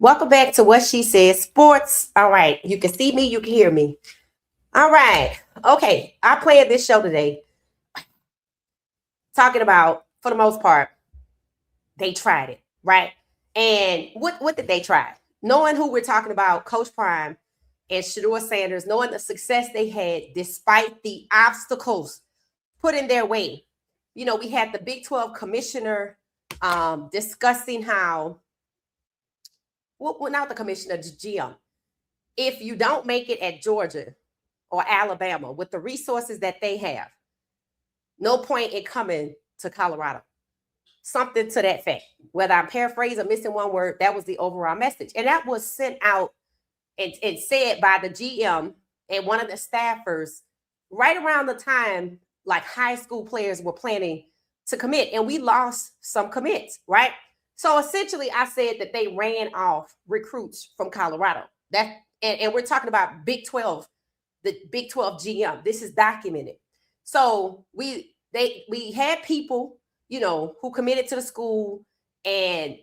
Welcome back to What She Said Sports. All right. You can see me, you can hear me. All right. Okay. I played this show today talking about, for the most part, they tried it, right? And what did they try? Knowing who we're talking about, Coach Prime and Shedeur Sanders, knowing the success they had despite the obstacles put in their way. You know, we had the Big 12 commissioner discussing how, well, not the commissioner, the GM. If you don't make it at Georgia or Alabama with the resources that they have, no point in coming to Colorado. Something to that fact. Whether I'm paraphrasing or missing one word, that was the overall message. And that was sent out and said by the GM and one of the staffers right around the time like high school players were planning to commit. And we lost some commits, right? So essentially, I said that they ran off recruits from Colorado. And we're talking about Big 12, the Big 12 GM. This is documented. So we had people, you know, who committed to the school, and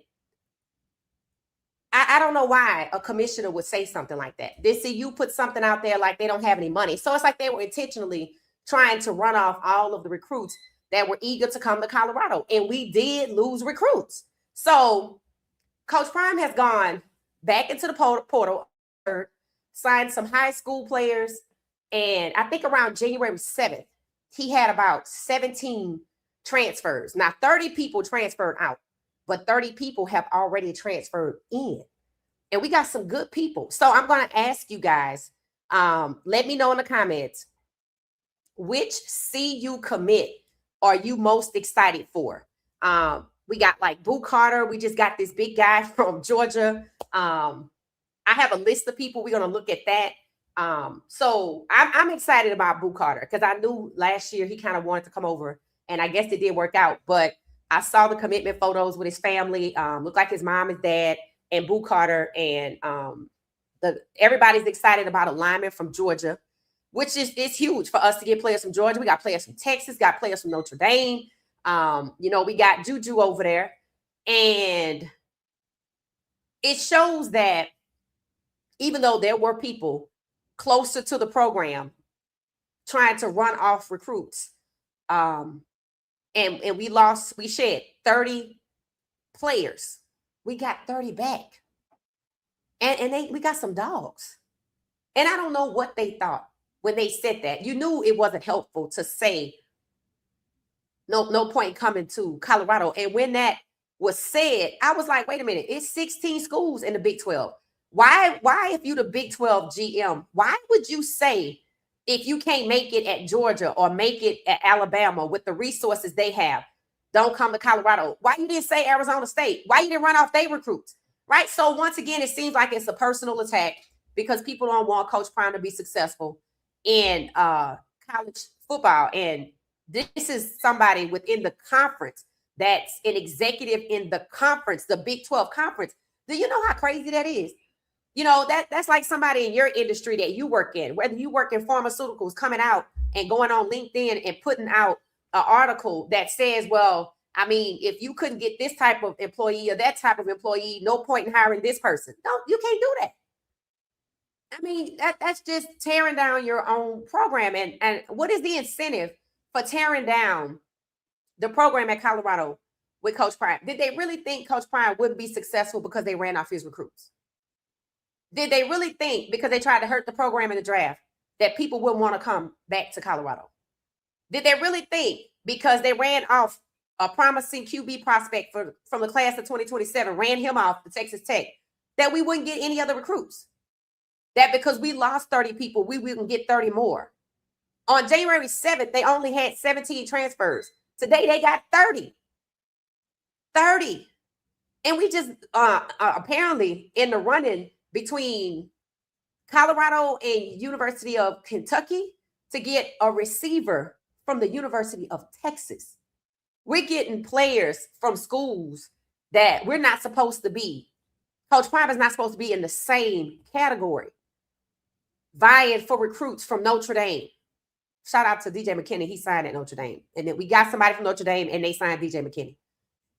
I don't know why a commissioner would say something like that. They see you put something out there like they don't have any money. So it's like they were intentionally trying to run off all of the recruits that were eager to come to Colorado. And we did lose recruits. So Coach Prime has gone back into the portal, signed some high school players. And I think around January 7th, he had about 17 transfers. Now, 30 people transferred out, but 30 people have already transferred in. And we got some good people. So I'm going to ask you guys, let me know in the comments, which CU commit are you most excited for? We got like Boo Carter. We just got this big guy from Georgia. I have a list of people. We're going to look at that. So I'm excited about Boo Carter because I knew last year he kind of wanted to come over, and I guess it did work out. But I saw the commitment photos with his family. Looked like his mom and dad and Boo Carter, and everybody's excited about a lineman from Georgia, which is huge for us to get players from Georgia. We got players from Texas, got players from Notre Dame. You know, we got Juju over there, and it shows that even though there were people closer to the program trying to run off recruits, and we shed 30 players. We got 30 back. And we got some dogs. And I don't know what they thought when they said that. You knew it wasn't helpful to say no point coming to Colorado. And when that was said, I was like, wait a minute, it's 16 schools in the Big 12. Why if you the Big 12 GM, why would you say if you can't make it at Georgia or make it at Alabama with the resources they have, don't come to Colorado? Why you didn't say Arizona State? Why you didn't run off their recruits? Right? So once again, it seems like it's a personal attack because people don't want Coach Prime to be successful in college football. And this is somebody within the conference that's an executive in the conference, the Big 12 conference. Do you know how crazy that is? You know, that's like somebody in your industry that you work in, whether you work in pharmaceuticals, coming out and going on LinkedIn and putting out an article that says, well, I mean, if you couldn't get this type of employee or that type of employee, no point in hiring this person. No, you can't do that. I mean, that's just tearing down your own program. And what is the incentive for tearing down the program at Colorado with Coach Prime? Did they really think Coach Prime wouldn't be successful because they ran off his recruits? Did they really think because they tried to hurt the program in the draft that people wouldn't want to come back to Colorado? Did they really think because they ran off a promising QB prospect from the class of 2027, ran him off to Texas Tech, that we wouldn't get any other recruits? That because we lost 30 people, we wouldn't get 30 more? On January 7th, they only had 17 transfers. Today, they got 30. 30. And we just apparently in the running between Colorado and University of Kentucky to get a receiver from the University of Texas. We're getting players from schools that we're not supposed to be. Coach Prime is not supposed to be in the same category, vying for recruits from Notre Dame. Shout out to DJ McKinney. He signed at Notre Dame. And then we got somebody from Notre Dame and they signed DJ McKinney.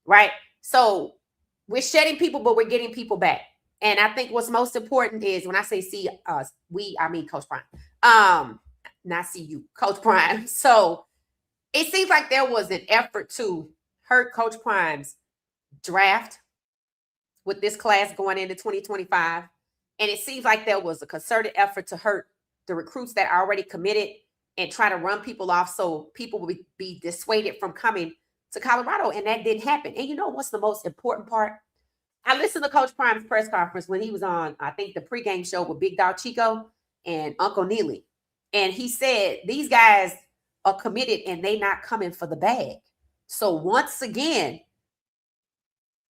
Right? So we're shedding people, but we're getting people back. And I think what's most important is when I say I mean Coach Prime. Not CU, Coach Prime. So it seems like there was an effort to hurt Coach Prime's draft with this class going into 2025. And it seems like there was a concerted effort to hurt the recruits that are already committed and try to run people off so people would be dissuaded from coming to Colorado. And that didn't happen. And you know what's the most important part? I listened to Coach Prime's press conference when he was on, I think, the pregame show with Big Dog Chico and Uncle Neely. And he said, these guys are committed and they not coming for the bag. So once again,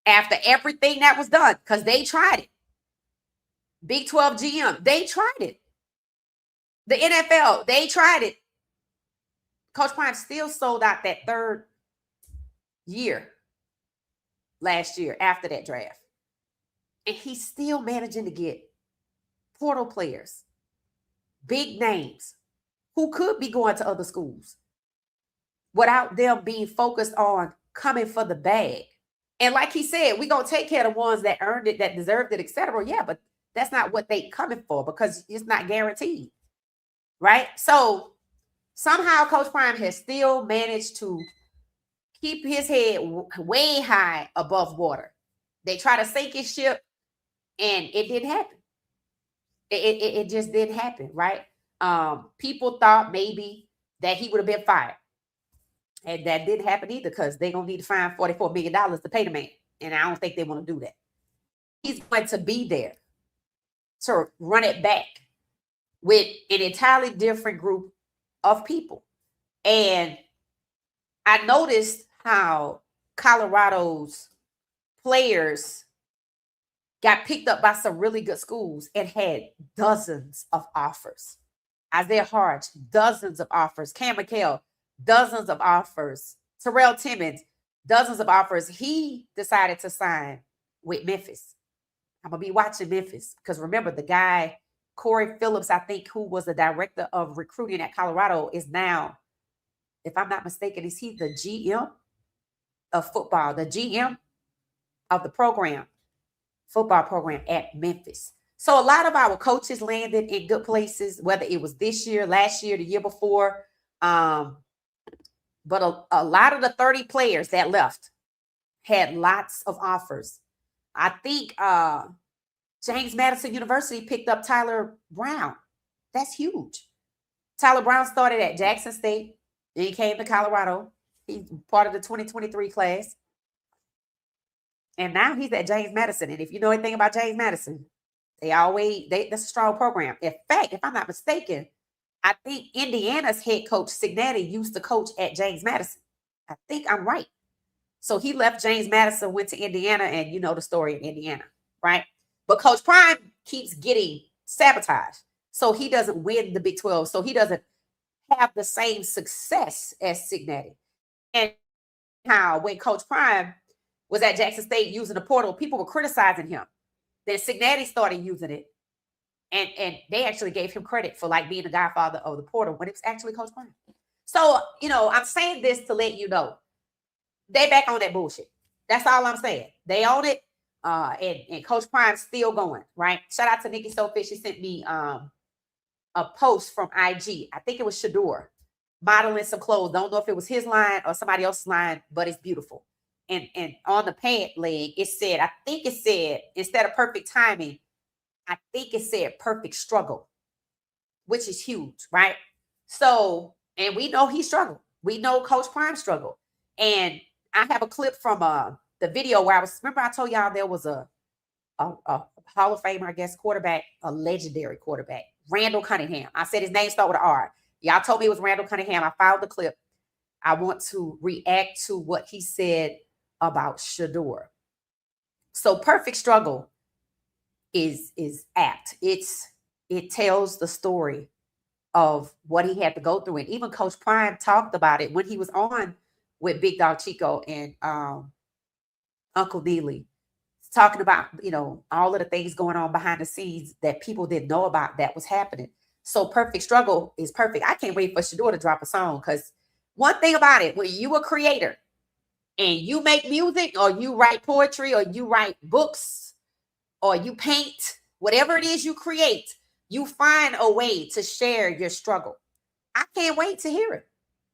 after everything that was done, because they tried it, Big 12 GM, they tried it. The NFL, they tried it. Coach Prime still sold out that third year last year after that draft. And he's still managing to get portal players, big names, who could be going to other schools without them being focused on coming for the bag. And like he said, we're going to take care of the ones that earned it, that deserved it, etc. Yeah, but that's not what they coming for because it's not guaranteed, right? So somehow Coach Prime has still managed to keep his head way high above water. They try to sink his ship, and it didn't happen. It just didn't happen, right? People thought maybe that he would have been fired. And that didn't happen either because they're going to need to find $44 million to pay the man. And I don't think they want to do that. He's going to be there to run it back with an entirely different group of people. And I noticed how Colorado's players got picked up by some really good schools and had dozens of offers. Isaiah Harge, dozens of offers. Cam McHale, dozens of offers. Terrell Timmons, dozens of offers. He decided to sign with Memphis. I'm going to be watching Memphis because remember the guy, Corey Phillips, I think, who was the director of recruiting at Colorado is now, if I'm not mistaken, is he the GM of football, the GM of the football program at Memphis. So a lot of our coaches landed in good places, whether it was this year, last year, the year before. But a lot of the 30 players that left had lots of offers. I think James Madison University picked up Tyler Brown. That's huge. Tyler Brown started at Jackson State. Then he came to Colorado. He's part of the 2023 class. And now he's at James Madison. And if you know anything about James Madison, that's a strong program. In fact, if I'm not mistaken, I think Indiana's head coach, Signetti, used to coach at James Madison. I think I'm right. So he left James Madison, went to Indiana, and you know the story in Indiana, right? But Coach Prime keeps getting sabotaged. So he doesn't win the Big 12. So he doesn't have the same success as Signetti. And how when Coach Prime was at Jackson State using the portal, people were criticizing him. Then Signetti started using it. And they actually gave him credit for like being the godfather of the portal when it's actually Coach Prime. So, I'm saying this to let you know they back on that bullshit. That's all I'm saying. They own it. And Coach Prime's still going, right? Shout out to Nikki Sofish. She sent me a post from IG. I think it was Shedeur modeling some clothes. Don't know if it was his line or somebody else's line, but it's beautiful. And on the pant leg, I think it said, instead of perfect timing, I think it said perfect struggle, which is huge, right? So, and we know he struggled. We know Coach Prime struggled. And I have a clip from the video where remember I told y'all there was a Hall of Fame, I guess, quarterback, a legendary quarterback, Randall Cunningham. I said his name started with an R. Y'all told me it was Randall Cunningham. I found the clip. I want to react to what he said about Shedeur. So perfect struggle is apt. It tells the story of what he had to go through. And even Coach Prime talked about it when he was on with Big Dog Chico and Uncle Neely, talking about, all of the things going on behind the scenes that people didn't know about that was happening. So perfect struggle is perfect. I can't wait for Shedeur to drop a song because one thing about it, when you a creator and you make music or you write poetry or you write books or you paint, whatever it is you create, you find a way to share your struggle. I can't wait to hear it.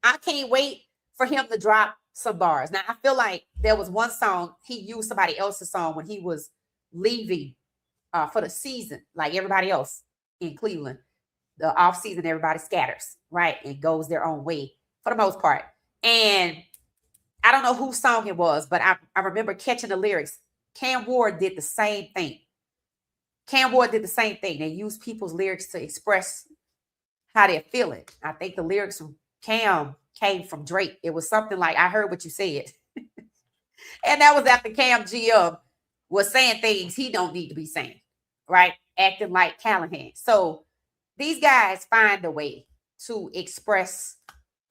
I can't wait for him to drop some bars. Now, I feel like there was one song, he used somebody else's song when he was leaving for the season, like everybody else in Cleveland. The off season, everybody scatters, right? And goes their own way for the most part. And I don't know whose song it was, but I remember catching the lyrics. Cam Ward did the same thing. Cam Ward did the same thing. They used people's lyrics to express how they're feeling. I think the lyrics from Cam came from Drake. It was something like, I heard what you said. And that was after Cam GM was saying things he don't need to be saying, right? Acting like Callahan. So these guys find a way to express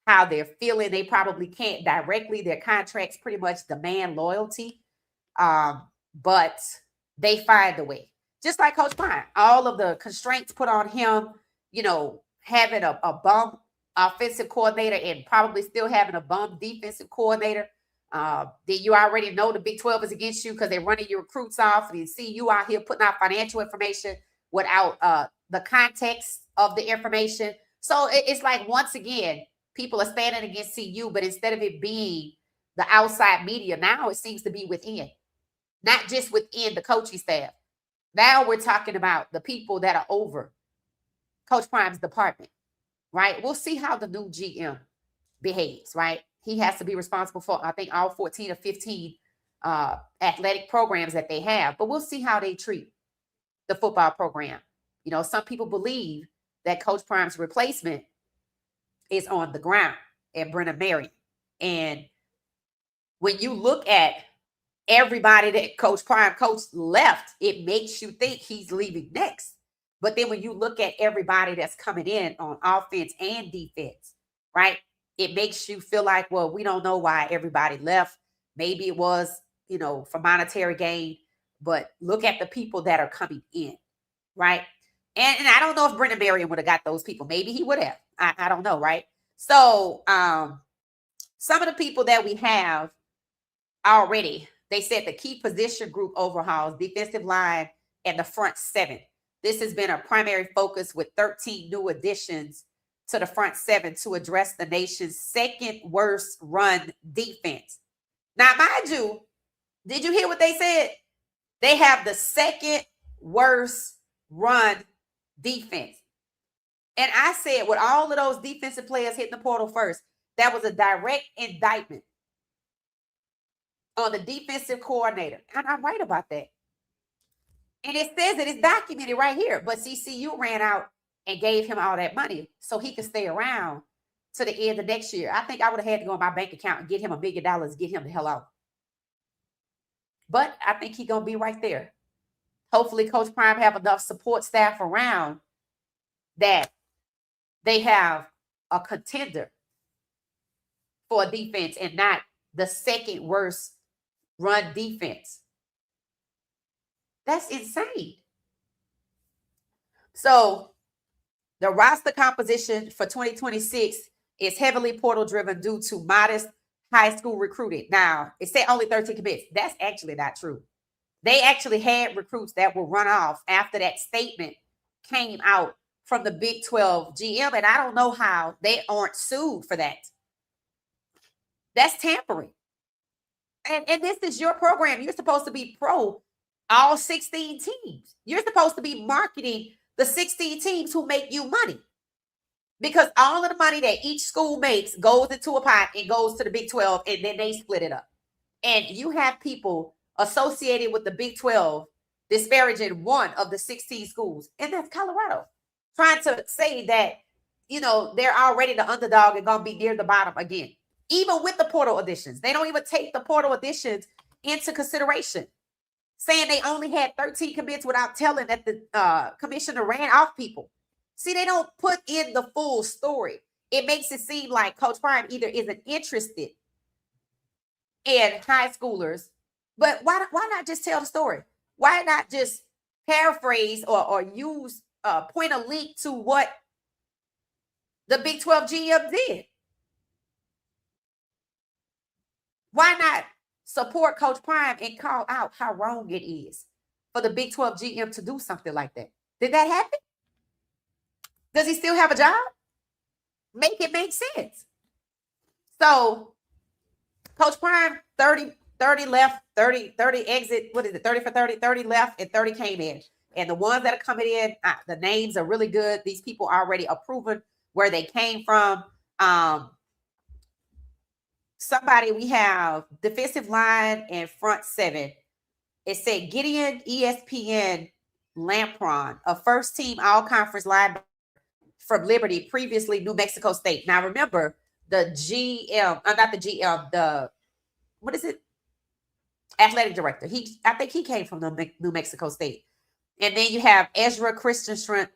how they're feeling. They probably can't directly. Their contracts pretty much demand loyalty. But they find a way. Just like Coach Prime, all of the constraints put on him, having a bum offensive coordinator and probably still having a bum defensive coordinator. Then you already know the Big 12 is against you because they're running your recruits off. And you see you out here putting out financial information without the context of the information. So it's like, once again, people are standing against CU, but instead of it being the outside media, now it seems to be within, not just within the coaching staff. Now we're talking about the people that are over Coach Prime's department, right? We'll see how the new GM behaves, right? He has to be responsible for, I think, all 14 or 15 athletic programs that they have. But we'll see how they treat the football program. Some people believe that Coach Prime's replacement is on the ground at Brennan Marion. And when you look at everybody that Coach Prime coached left, it makes you think he's leaving next. But then when you look at everybody that's coming in on offense and defense, right, it makes you feel like, well, we don't know why everybody left. Maybe it was, for monetary gain. But look at the people that are coming in, right? And I don't know if Brennan Marion would have got those people. Maybe he would have. I don't know, right? So some of the people that we have already, they said the key position group overhauls, defensive line, and the front seven. This has been a primary focus with 13 new additions to the front seven to address the nation's second worst run defense. Now, mind you, did you hear what they said? They have the second worst run defense. And I said, with all of those defensive players hitting the portal first, that was a direct indictment on the defensive coordinator. And I'm right about that. And it says it is documented right here. But CCU ran out and gave him all that money so he could stay around to the end of next year. I think I would have had to go in my bank account and get him $1 million, get him the hell out. But I think he's going to be right there. Hopefully Coach Prime have enough support staff around that they have a contender for a defense and not the second worst run defense. That's insane. So the roster composition for 2026 is heavily portal driven due to modest high school recruiting. Now, it said only 13 commits. That's actually not true. They actually had recruits that were run off after that statement came out from the Big 12 GM, and I don't know how they aren't sued for that. That's tampering. And this is your program. You're supposed to be pro all 16 teams. You're supposed to be marketing the 16 teams who make you money. Because all of the money that each school makes goes into a pot and goes to the Big 12, and then they split it up. And you have people associated with the Big 12 disparaging one of the 16 schools, and that's Colorado, trying to say that, they're already the underdog and going to be near the bottom again. Even with the portal additions, they don't even take the portal additions into consideration, saying they only had 13 commits without telling that the commissioner ran off people. See, they don't put in the full story. It makes it seem like Coach Prime either isn't interested in high schoolers, but why not just tell the story? Why not just paraphrase or use point a link to what the Big 12 GM did? Why not support Coach Prime and call out how wrong it is for the Big 12 GM to do something like that. Did that happen? Does he still have a job? Make it make sense. So, Coach Prime, 30 left, 30 exit. What is it? 30 for 30, 30 left, and 30 came in. And the ones that are coming in, the names are really good. These people already approving where they came from. Somebody, we have defensive line and front seven. It said Gideon ESPN Lampron, a first team all conference linebacker from Liberty, previously New Mexico State. Now remember the GM, not the GM, the what is it? Athletic director. I think he came from New Mexico State. And then you have Ezra Christensen,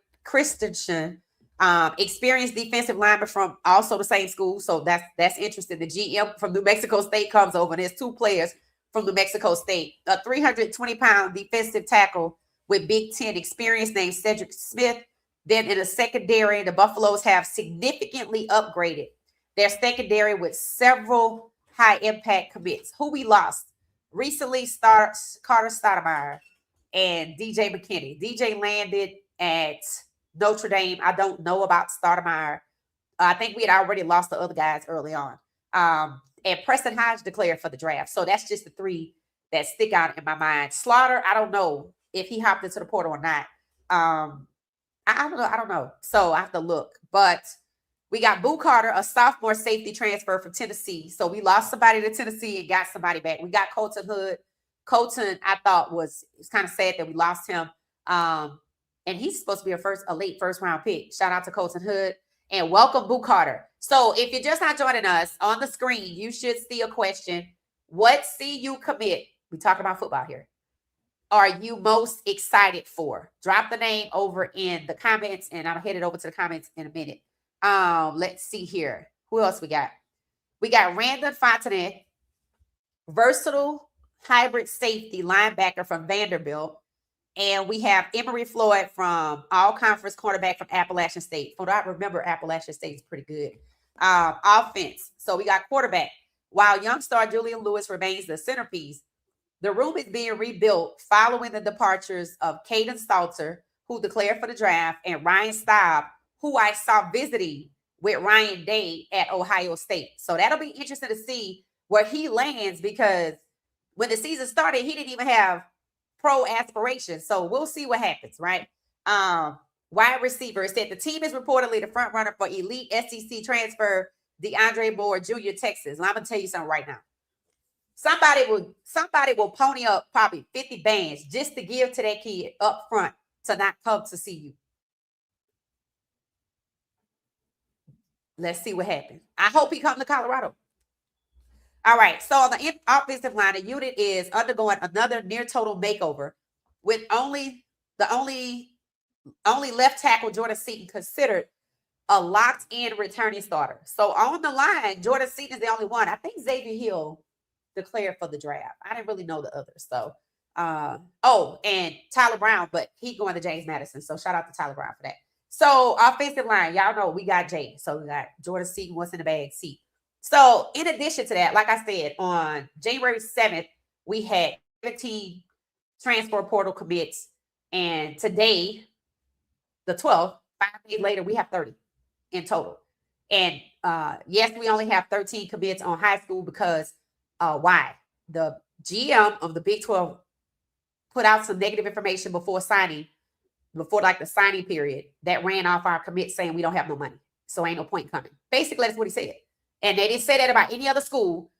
experienced defensive lineman from also the same school. So that's interesting. The GM from New Mexico State comes over, and there's two players from New Mexico State. A 320-pound defensive tackle with Big Ten experience named Cedric Smith. Then in the secondary, the Buffaloes have significantly upgraded their secondary with several high-impact commits. Who we lost recently, Carter Stoudemire and DJ McKinney. DJ landed at Notre Dame. I don't know about Stoudemire. I think we had already lost the other guys early on. And Preston Hodge declared for the draft. So that's just the three that stick out in my mind. Slaughter, I don't know if he hopped into the portal or not. I don't know. So I have to look. But we got Boo Carter, a sophomore safety transfer from Tennessee. So we lost somebody to Tennessee and got somebody back. We got Colton Hood. Colton, I thought it's kind of sad that we lost him. And he's supposed to be a late first round pick. Shout out to Colton Hood. And welcome, Boo Carter. So if you're just not joining us, on the screen, you should see a question. What CU commit, we talk about football here, are you most excited for? Drop the name over in the comments, and I'm headed over to the comments in a minute. Let's see here. Who else we got? We got Randall Fontenay, versatile hybrid safety linebacker from Vanderbilt. And we have Emory Floyd from all-conference cornerback from Appalachian State. From what I remember, Appalachian State is pretty good. Offense. So we got quarterback. While young star Julian Lewis remains the centerpiece, the room is being rebuilt following the departures of Caden Salter, who declared for the draft, and Ryan Staub, who I saw visiting with Ryan Day at Ohio State. So that'll be interesting to see where he lands, because when the season started, he didn't even have pro aspirations. So we'll see what happens, right? Wide receiver, it said the team is reportedly the front runner for elite SEC transfer DeAndre Moore, Junior, Texas. And I'm gonna tell you something right now. Somebody will pony up probably 50 bands just to give to that kid up front to not come to see you. Let's see what happens. I hope he comes to Colorado. All right. So on the offensive line, the unit is undergoing another near total makeover, with the only left tackle, Jordan Seaton, considered a locked-in returning starter. So on the line, Jordan Seaton is the only one. I think Xavier Hill declared for the draft. I didn't really know the others. So, and Tyler Brown, but he going to James Madison. So shout out to Tyler Brown for that. So offensive line, y'all know we got Jay. So we got Jordan Seaton, what's in the bag, seat. So in addition to that, like I said, on January 7th, we had 17 transfer portal commits. And today, the 12th, 5 days later, we have 30 in total. And yes, we only have 13 commits on high school because why? The GM of the Big 12 put out some negative information before like the signing period, that ran off our commit saying we don't have no money. So ain't no point coming. Basically, that's what he said. And they didn't say that about any other school.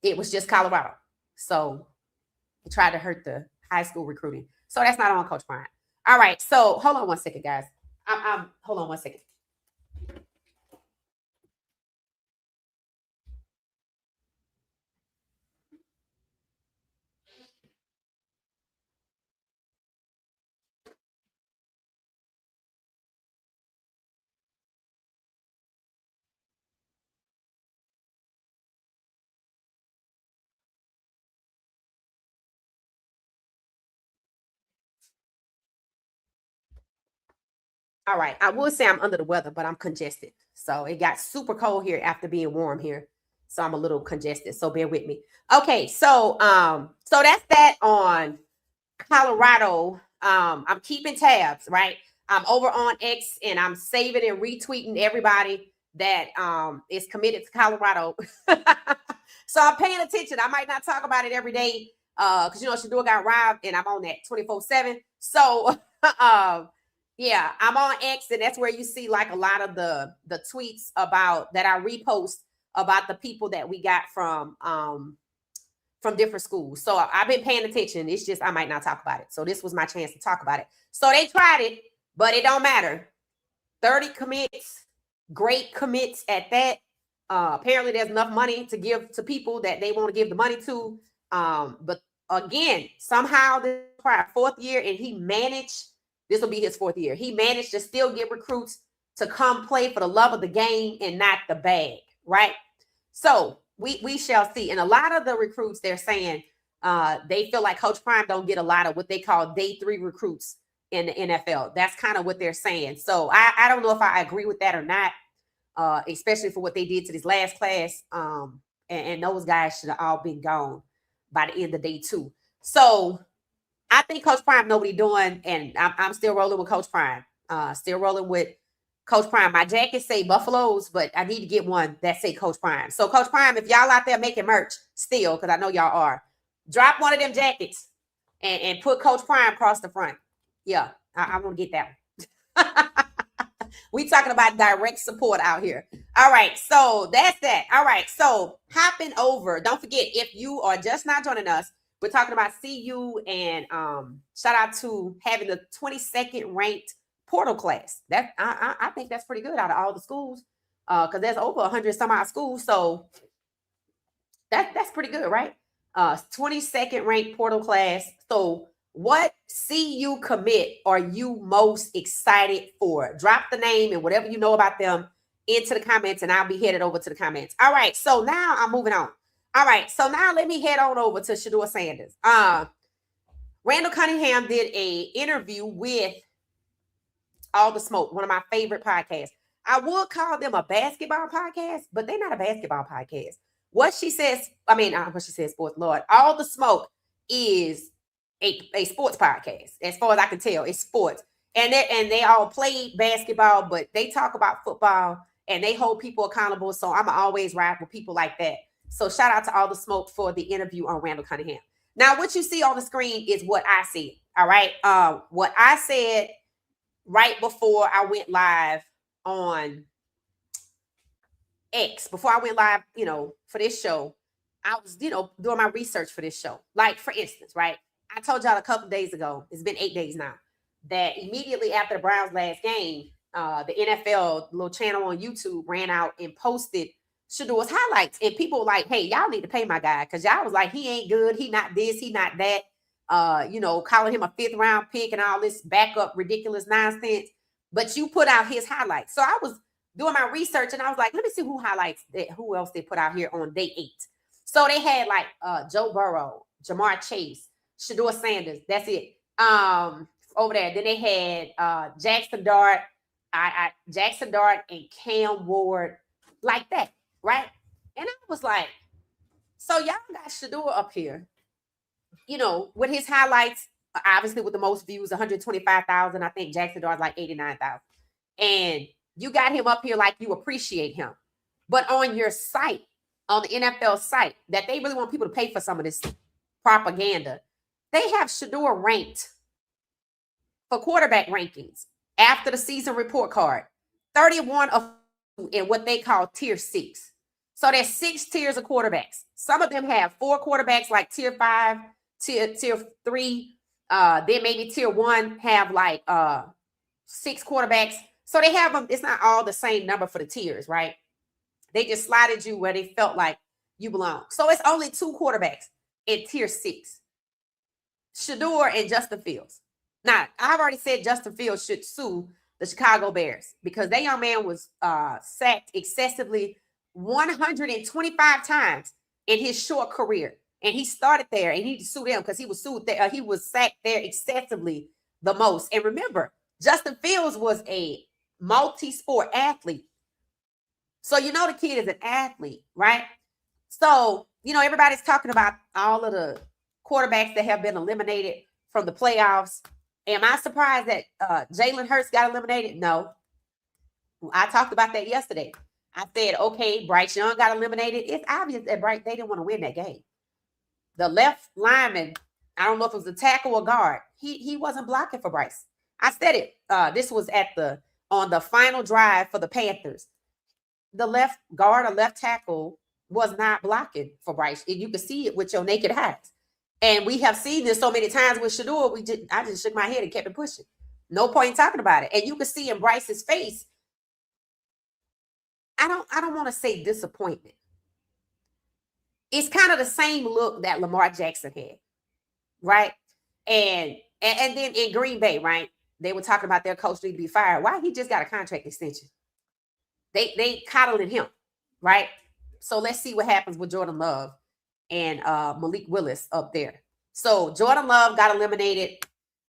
It was just Colorado. So he tried to hurt the high school recruiting. So that's not on Coach Bryant. All right. So hold on one second, guys. Hold on one second. All right. I will say I'm under the weather, but I'm congested. So it got super cold here after being warm here. So I'm a little congested. So bear with me. Okay. So that's that on Colorado, I'm keeping tabs, right? I'm over on X and I'm saving and retweeting everybody that is committed to Colorado. So I'm paying attention. I might not talk about it every day because Shedeur got robbed and I'm on that 24/7. So yeah, I'm on X and that's where you see like a lot of the tweets about that I repost about the people that we got from different schools. So I've been paying attention. It's just I might not talk about it. So this was my chance to talk about it. So they tried it, but it don't matter. 30 commits, great commits at that. Apparently there's enough money to give to people that they want to give the money to. But again, somehow this is probably 4th year and he managed, this will be his 4th year. He managed to still get recruits to come play for the love of the game and not the bag, right? So we shall see. And a lot of the recruits, they're saying they feel like Coach Prime don't get a lot of what they call day 3 recruits in the NFL. That's kind of what they're saying. So I don't know if I agree with that or not, especially for what they did to this last class. And those guys should have all been gone by the end of day 2. So I think Coach Prime know what he's doing, and I'm still rolling with Coach Prime. Still rolling with Coach Prime. My jacket say Buffaloes, but I need to get one that say Coach Prime. So Coach Prime, if y'all out there making merch still, because I know y'all are, drop one of them jackets and put Coach Prime across the front. Yeah, I want to get that one. We talking about direct support out here. All right, so that's that. All right, so hopping over. Don't forget, if you are just not joining us, we're talking about CU and shout out to having the 22nd ranked portal class. That I think that's pretty good out of all the schools, because there's over 100 some odd schools. So that's pretty good, right? 22nd ranked portal class. So what CU commit are you most excited for? Drop the name and whatever you know about them into the comments, and I'll be headed over to the comments. All right, so now I'm moving on. All right, so now let me head on over to Shedeur Sanders. Randall Cunningham did a interview with All the Smoke, one of my favorite podcasts. I would call them a basketball podcast, but they're not a basketball podcast. What she says, sports, Lord, All the Smoke is a sports podcast. As far as I can tell, it's sports. And they all play basketball, but they talk about football and they hold people accountable. So I'm always ride with people like that. So shout out to All the Smoke for the interview on Randall Cunningham. Now, what you see on the screen is what I see. All right. What I said right before I went live on X, before I went live, for this show, I was, doing my research for this show. Like, for instance, right? I told y'all a couple days ago, it's been 8 days now, that immediately after the Browns' last game, the NFL little channel on YouTube ran out and posted Shedeur's highlights. And people were like, hey, y'all need to pay my guy, because y'all was like, he ain't good, he not this, he not that. Calling him a 5th round pick and all this backup ridiculous nonsense. But you put out his highlights. So I was doing my research and I was like, let me see who else they put out here on day 8. So they had like Joe Burrow, Jamar Chase, Shedeur Sanders. That's it. Over there. Then they had Jackson Dart, Jackson Dart and Cam Ward, like that, right? And I was like, so y'all got Shedeur up here, with his highlights, obviously with the most views, 125,000. I think Jackson Dart's like 89,000. And you got him up here like you appreciate him. But on your site, on the NFL site, that they really want people to pay for some of this propaganda, they have Shedeur ranked for quarterback rankings after the season report card, 31 of in what they call tier 6. So there's 6 tiers of quarterbacks. Some of them have 4 quarterbacks, like tier 5, tier 3. Then maybe tier 1 have like 6 quarterbacks. So they have them. It's not all the same number for the tiers, right? They just slided you where they felt like you belong. So it's only 2 quarterbacks in tier 6. Shedeur and Justin Fields. Now, I've already said Justin Fields should sue the Chicago Bears because that young man was sacked excessively 125 times in his short career. And he started there and he sued them because he was sued there. He was sacked there excessively the most. And remember, Justin Fields was a multi-sport athlete. So, the kid is an athlete, right? So, everybody's talking about all of the quarterbacks that have been eliminated from the playoffs. Am I surprised that Jalen Hurts got eliminated? No. I talked about that yesterday. I said, okay, Bryce Young got eliminated. It's obvious that they didn't want to win that game. The left lineman, I don't know if it was a tackle or guard, he wasn't blocking for Bryce. I said it. This was on the final drive for the Panthers. The left guard or left tackle was not blocking for Bryce. And you can see it with your naked eyes. And we have seen this so many times with Shedeur. I just shook my head and kept it pushing. No point in talking about it. And you can see in Bryce's face, I don't want to say disappointment. It's kind of the same look that Lamar Jackson had, right? And then in Green Bay, right? They were talking about their coach need to be fired. Why? He just got a contract extension. They coddling him, right? So let's see what happens with Jordan Love and Malik Willis up there. So Jordan Love got eliminated,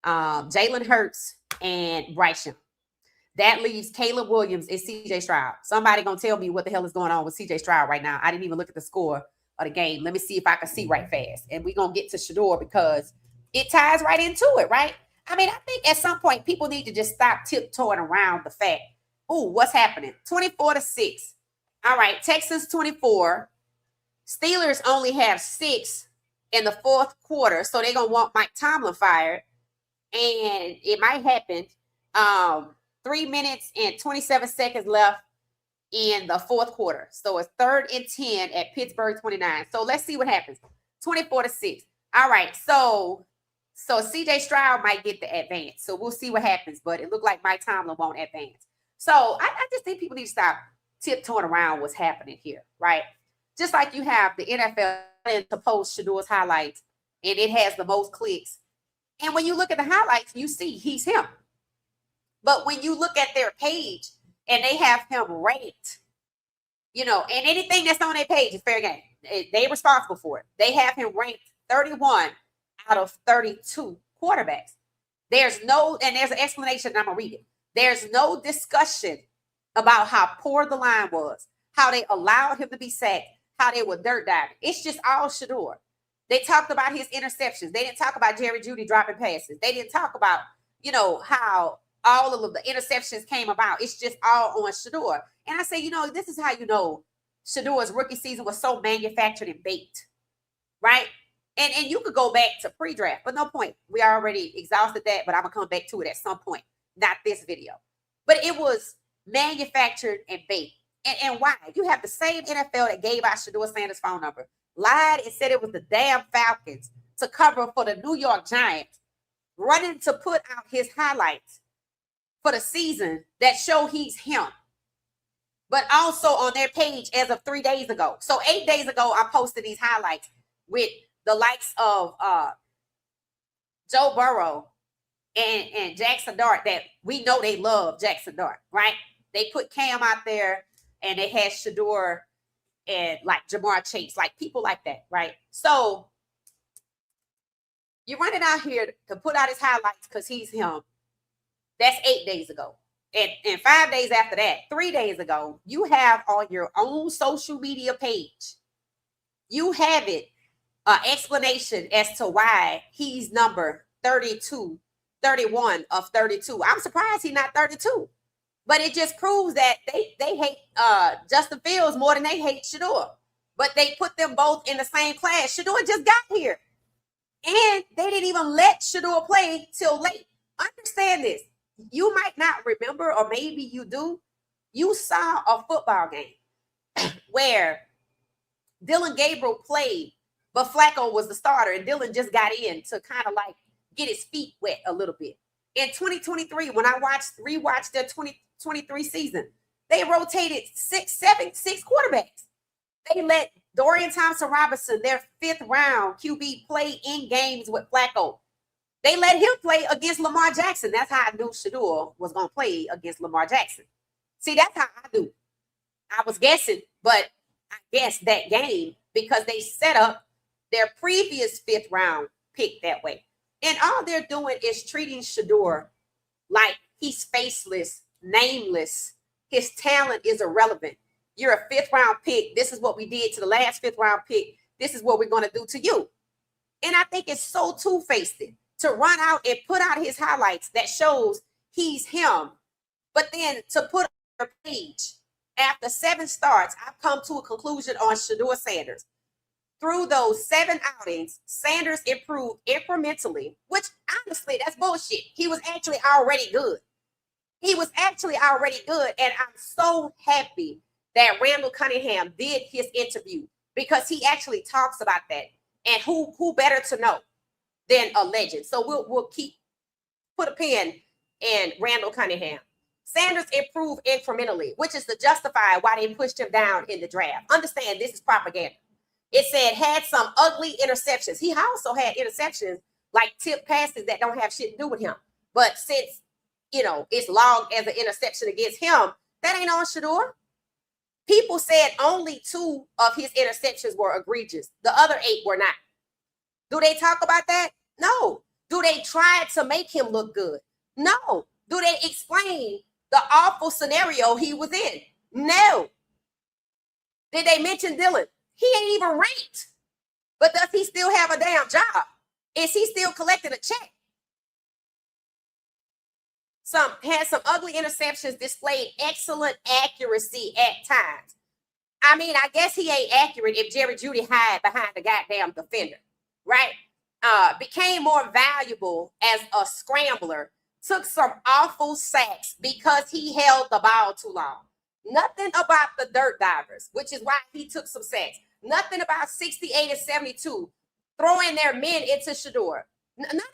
Jalen Hurts and Bryce Young. That leaves Caleb Williams and CJ Stroud. Somebody gonna tell me what the hell is going on with CJ Stroud right now. I didn't even look at the score of the game. Let me see if I can see right fast. And we're gonna get to Shedeur because it ties right into it, right? I mean, I think at some point people need to just stop tiptoeing around the fact, ooh, what's happening? 24-6. All right, Texans 24. Steelers only have 6 in the fourth quarter, so they're gonna want Mike Tomlin fired, and it might happen. 3 minutes and 27 seconds left in the fourth quarter, so it's 3rd and 10 at Pittsburgh 29. So let's see what happens. 24-6. All right, so CJ Stroud might get the advance, so we'll see what happens. But it looked like Mike Tomlin won't advance. So I just think people need to stop tiptoeing around what's happening here, right? Just like you have the NFL to post Shedeur's highlights, and it has the most clicks. And when you look at the highlights, you see he's him. But when you look at their page and they have him ranked, and anything that's on their page is fair game. They're responsible for it. They have him ranked 31 out of 32 quarterbacks. There's an explanation, and I'm going to read it. There's no discussion about how poor the line was, how they allowed him to be sacked, how they were dirt diving. It's just all Shedeur. They talked about his interceptions. They didn't talk about Jerry Jeudy dropping passes. They didn't talk about, how all of the interceptions came about. It's just all on Shedeur. And I say, this is how you know Shedeur's rookie season was so manufactured and baked, right? And you could go back to pre-draft, but no point. We already exhausted that, but I'm going to come back to it at some point. Not this video. But it was manufactured and baked. And why? You have the same NFL that gave out Shedeur Sanders' phone number, lied and said it was the damn Falcons to cover for the New York Giants, running to put out his highlights for the season that show he's him. But also on their page as of 3 days ago. So 8 days ago, I posted these highlights with the likes of Joe Burrow and Jackson Dart, that we know they love Jackson Dart, right? They put Cam out there and they had Shedeur and like Jamar Chase, like people like that, right? So you're running out here to put out his highlights because he's him. That's 8 days ago. And 5 days after that, 3 days ago, you have on your own social media page, you have it, explanation as to why he's number 31 of 32. I'm surprised he's not 32. But it just proves that they hate Justin Fields more than they hate Shedeur. But they put them both in the same class. Shedeur just got here. And they didn't even let Shedeur play till late. Understand this. You might not remember, or maybe you do. You saw a football game where Dylan Gabriel played, but Flacco was the starter, and Dylan just got in to kind of like get his feet wet a little bit. In 2023, when I rewatched their 2023 season, they rotated six quarterbacks. They let Dorian Thompson-Robinson, their 5th round QB, play in games with Flacco. They let him play against Lamar Jackson. That's how I knew Shedeur was going to play against Lamar Jackson. See, that's how I knew. I was guessing, but I guessed that game because they set up their previous 5th round pick that way. And all they're doing is treating Shedeur like he's faceless, nameless. His talent is irrelevant. You're a 5th round pick. This is what we did to the last 5th round pick. This is what we're going to do to you. And I think it's so two-faced. to run out and put out his highlights that shows he's him, but then to put on your page after 7 starts, I've come to a conclusion on Shedeur Sanders. Through those 7 outings, Sanders improved incrementally, which honestly, that's bullshit. He was actually already good. And I'm so happy that Randall Cunningham did his interview because he actually talks about that. And who better to know than a legend? So we'll put a pin in Randall Cunningham. Sanders improved incrementally, which is to justify why they pushed him down in the draft. Understand, this is propaganda. It said had some ugly interceptions. He also had interceptions like tip passes that don't have shit to do with him. But since, it's logged as an interception against him, that ain't on Shedeur. People said only 2 of his interceptions were egregious. The other 8 were not. Do they talk about that? No. Do they try to make him look good? No. Do they explain the awful scenario he was in? No. Did they mention Dylan? He ain't even ranked. But does he still have a damn job? Is he still collecting a check? Had some ugly interceptions, displayed excellent accuracy at times. I mean, I guess he ain't accurate if Jerry Jeudy hide behind the goddamn defender, right? Became more valuable as a scrambler, took some awful sacks because he held the ball too long. Nothing about the dirt divers, which is why he took some sacks. Nothing about 68 and 72, throwing their men into Shedeur. None of that.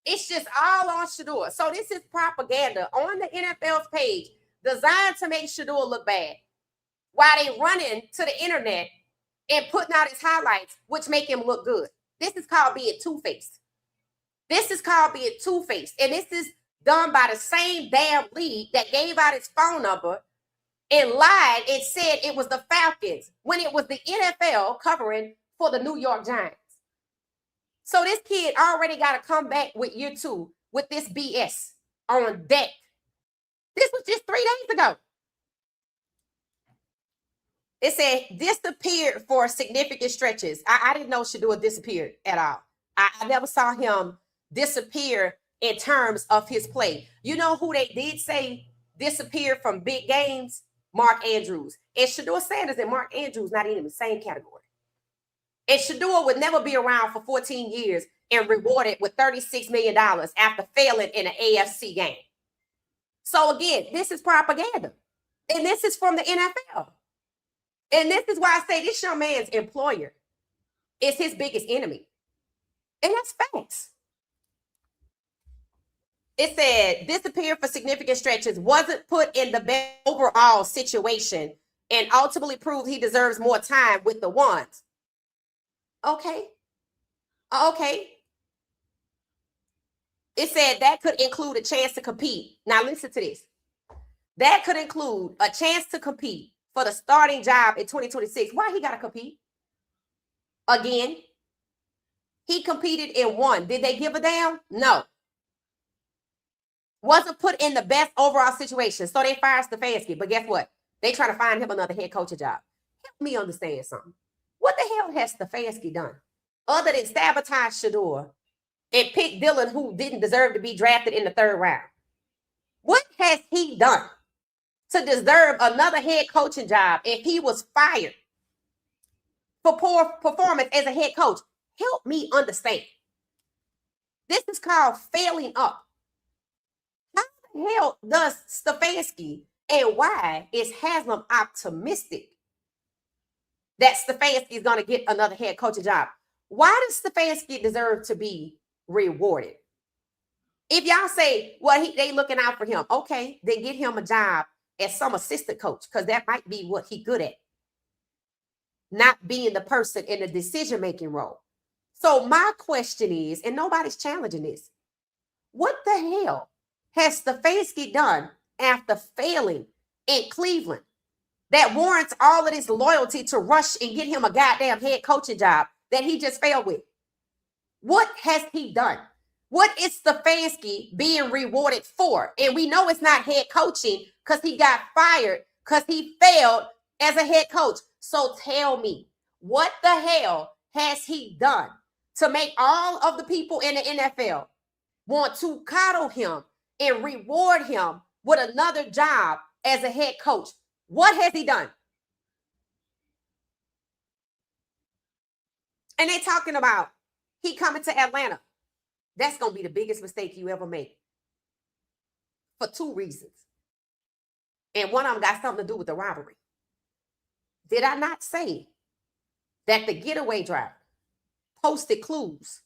It's just all on Shedeur. So this is propaganda on the NFL's page designed to make Shedeur look bad while they running to the internet and putting out his highlights, which make him look good. This is called being two-faced. And this is done by the same damn league that gave out his phone number and lied and said it was the Falcons when it was the NFL covering for the New York Giants. So this kid already got to come back with year 2 with this BS on deck. This was just 3 days ago. It said disappeared for significant stretches. I didn't know Shedeur disappeared at all. I never saw him disappear in terms of his play. You know who they did say disappeared from big games? Mark Andrews. And Shedeur Sanders and Mark Andrews not even in the same category. And Shedeur would never be around for 14 years and rewarded with $36 million after failing in an AFC game. So again, this is propaganda. And this is from the NFL. And this is why I say this young man's employer is his biggest enemy. And that's facts. It said disappeared for significant stretches, wasn't put in the best overall situation, and ultimately proved he deserves more time with the ones. Okay. It said that could include a chance to compete. Now listen to this. That could include a chance to compete for the starting job in 2026. Why he got to compete? Again, he competed and won. Did they give a damn? No. Wasn't put in the best overall situation. So they fired Stefanski. But guess what? They trying to find him another head coaching job. Help me understand something. What the hell has Stefanski done other than sabotage Shedeur and pick Dylan, who didn't deserve to be drafted in the 3rd round? What has he done to deserve another head coaching job if he was fired for poor performance as a head coach? Help me understand. This is called failing up. How the hell does Stefanski, and why is Heisman optimistic that Stefanski is going to get another head coaching job? Why does Stefanski deserve to be rewarded? If y'all say, well, they looking out for him, okay, then get him a job as some assistant coach, because that might be what he good at. Not being the person in the decision-making role. So my question is, and nobody's challenging this, what the hell has Stefanski done after failing in Cleveland that warrants all of this loyalty to rush and get him a goddamn head coaching job that he just failed with? What has he done? What is Stefanski being rewarded for? And we know it's not head coaching because he got fired because he failed as a head coach. So tell me, what the hell has he done to make all of the people in the NFL want to coddle him and reward him with another job as a head coach. What has he done? And they're talking about he coming to Atlanta. That's going to be the biggest mistake you ever make for two reasons. And one of them got something to do with the rivalry. Did I not say that the getaway driver posted clues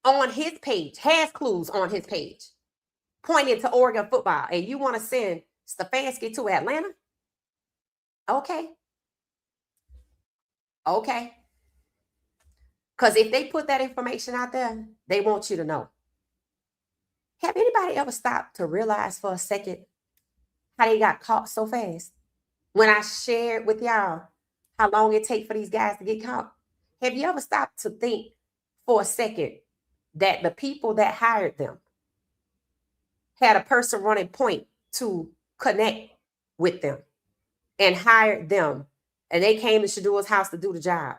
on his page, has clues on his page, pointing to Oregon football, and you want to send Stefanski to Atlanta? Okay. Okay. Because if they put that information out there, they want you to know. Have anybody ever stopped to realize for a second how they got caught so fast? When I shared with y'all how long it takes for these guys to get caught, have you ever stopped to think for a second that the people that hired them had a person running point to connect with them and hired them, and they came to Shedeur's house to do the job,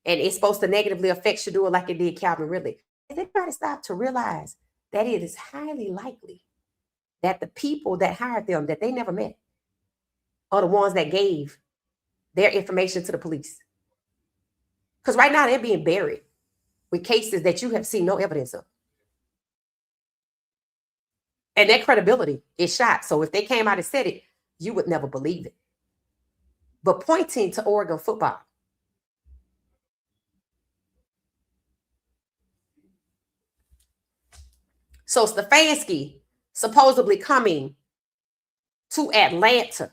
and it's supposed to negatively affect Shedeur like it did Calvin Ridley? Has anybody stopped to realize that it is highly likely that the people that hired them that they never met are the ones that gave their information to the police? Because right now they're being buried with cases that you have seen no evidence of. And their credibility is shot. So if they came out and said it, you would never believe it. But pointing to Oregon football, so Stefanski supposedly coming to Atlanta.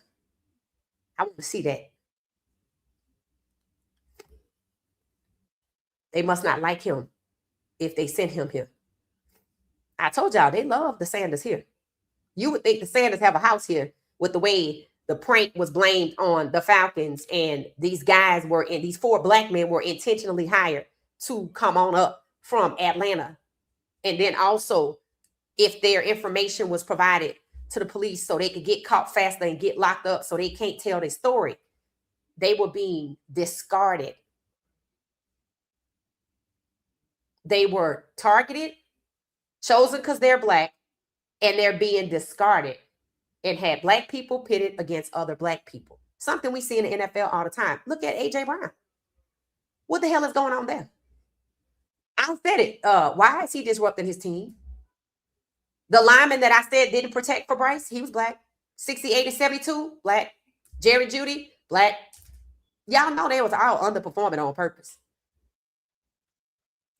I want to see that. They must not like him if they sent him here. I told y'all they love the Sanders here. You would think the Sanders have a house here with the way the prank was blamed on the Falcons, and these guys were in, these four black men were intentionally hired to come on up from Atlanta. And then also, if their information was provided to the police so they could get caught faster and get locked up so they can't tell their story, they were being discarded. They were targeted, chosen because they're black, and they're being discarded, and had black people pitted against other black people. Something we see in the NFL all the time. Look at A.J. Brown. What the hell is going on there? I said it. Why is he disrupting his team? The lineman that I said didn't protect for Bryce, he was black. 68 and 72, black. Jerry Jeudy, black. Y'all know they was all underperforming on purpose.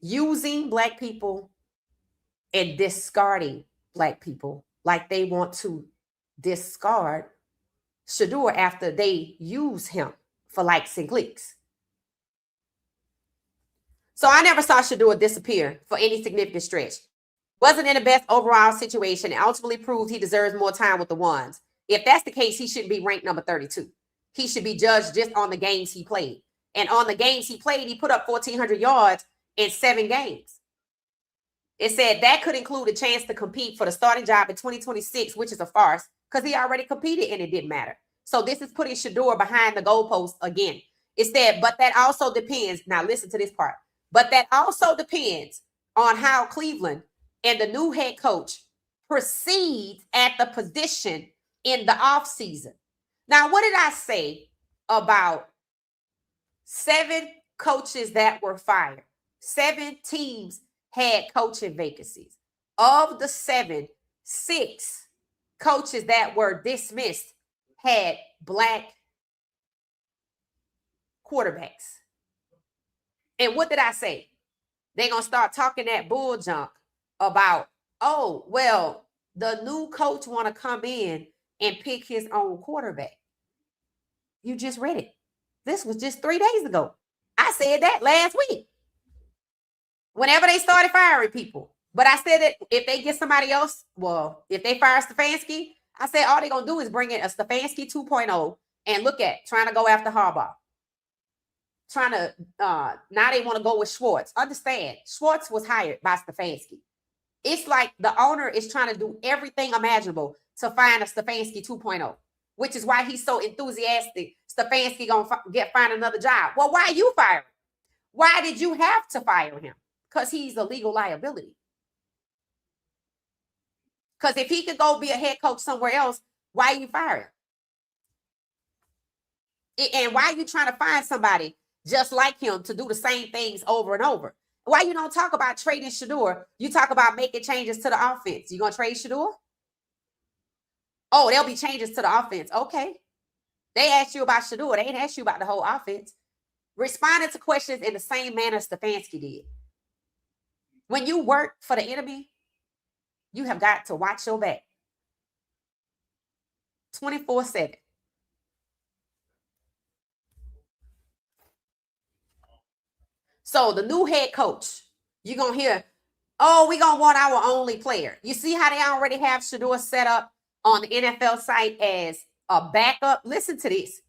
Using black people and discarding black people like they want to discard Shedeur after they use him for likes and clicks. So I never saw Shedeur disappear for any significant stretch. Wasn't in the best overall situation and ultimately proved he deserves more time with the ones. If that's the case, he shouldn't be ranked number 32. He should be judged just on the games he played. And on the games he played, he put up 1,400 yards in 7 games. It said that could include a chance to compete for the starting job in 2026, which is a farce because he already competed and it didn't matter. So this is putting Shedeur behind the goalpost again. It said, but that also depends. Now listen to this part. But that also depends on how Cleveland and the new head coach proceeds at the position in the offseason. Now, what did I say about 7 coaches that were fired? 7 teams had coaching vacancies. Of the 7, 6 coaches that were dismissed had black quarterbacks. And what did I say? They're going to start talking that bull junk about, oh, well, the new coach want to come in and pick his own quarterback. You just read it. This was just 3 days ago. I said that last week. Whenever they started firing people. But I said that if they get somebody else, well, if they fire Stefanski, I said all they're going to do is bring in a Stefanski 2.0 and look at trying to go after Harbaugh. Trying to, now they want to go with Schwartz. Understand, Schwartz was hired by Stefanski. It's like the owner is trying to do everything imaginable to find a Stefanski 2.0, which is why he's so enthusiastic. Stefanski going to find another job. Well, why are you firing? Why did you have to fire him? Because he's a legal liability. Because if he could go be a head coach somewhere else, why you fire him? And why are you trying to find somebody just like him to do the same things over and over? Why you don't talk about trading Shedeur? You talk about making changes to the offense. You gonna trade Shedeur? Oh, there'll be changes to the offense. Okay. They asked you about Shedeur. They didn't ask you about the whole offense. Responding to questions in the same manner Stefanski did. When you work for the enemy, you have got to watch your back 24/7. So the new head coach, you're going to hear, oh, we're going to want our only player. You see how they already have Shedeur set up on the NFL site as a backup? Listen to this.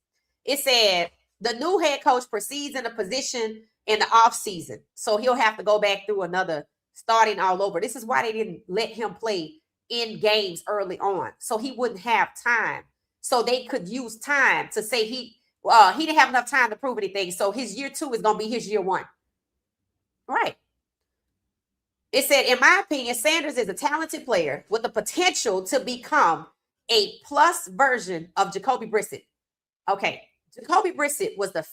It said the new head coach proceeds in a position in the offseason. So he'll have to go back through another starting all over. This is why they didn't let him play in games early on. So he wouldn't have time. So they could use time to say he didn't have enough time to prove anything. So his year 2 is going to be his year 1. Right. It said, in my opinion, Sanders is a talented player with the potential to become a plus version of Jacoby Brissett. Okay. Jacoby Brissett was the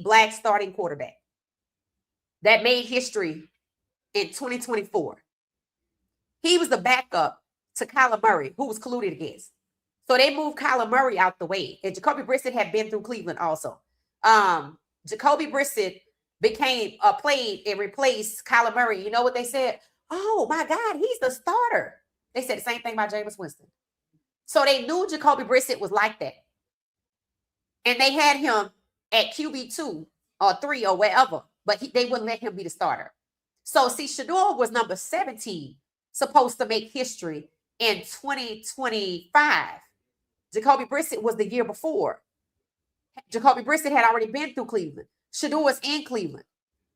Black starting quarterback that made history in 2024. He was the backup to Kyler Murray, who was colluded against. So they moved Kyler Murray out the way. And Jacoby Brissett had been through Cleveland also. Jacoby Brissett played and replaced Kyler Murray. You know what they said? Oh, my God, he's the starter. They said the same thing about Jameis Winston. So they knew Jacoby Brissett was like that. And they had him at QB2 or 3 or wherever, but they wouldn't let him be the starter. So, see, Shedeur was number 17, supposed to make history in 2025. Jacoby Brissett was the year before. Jacoby Brissett had already been through Cleveland. Shedeur was in Cleveland.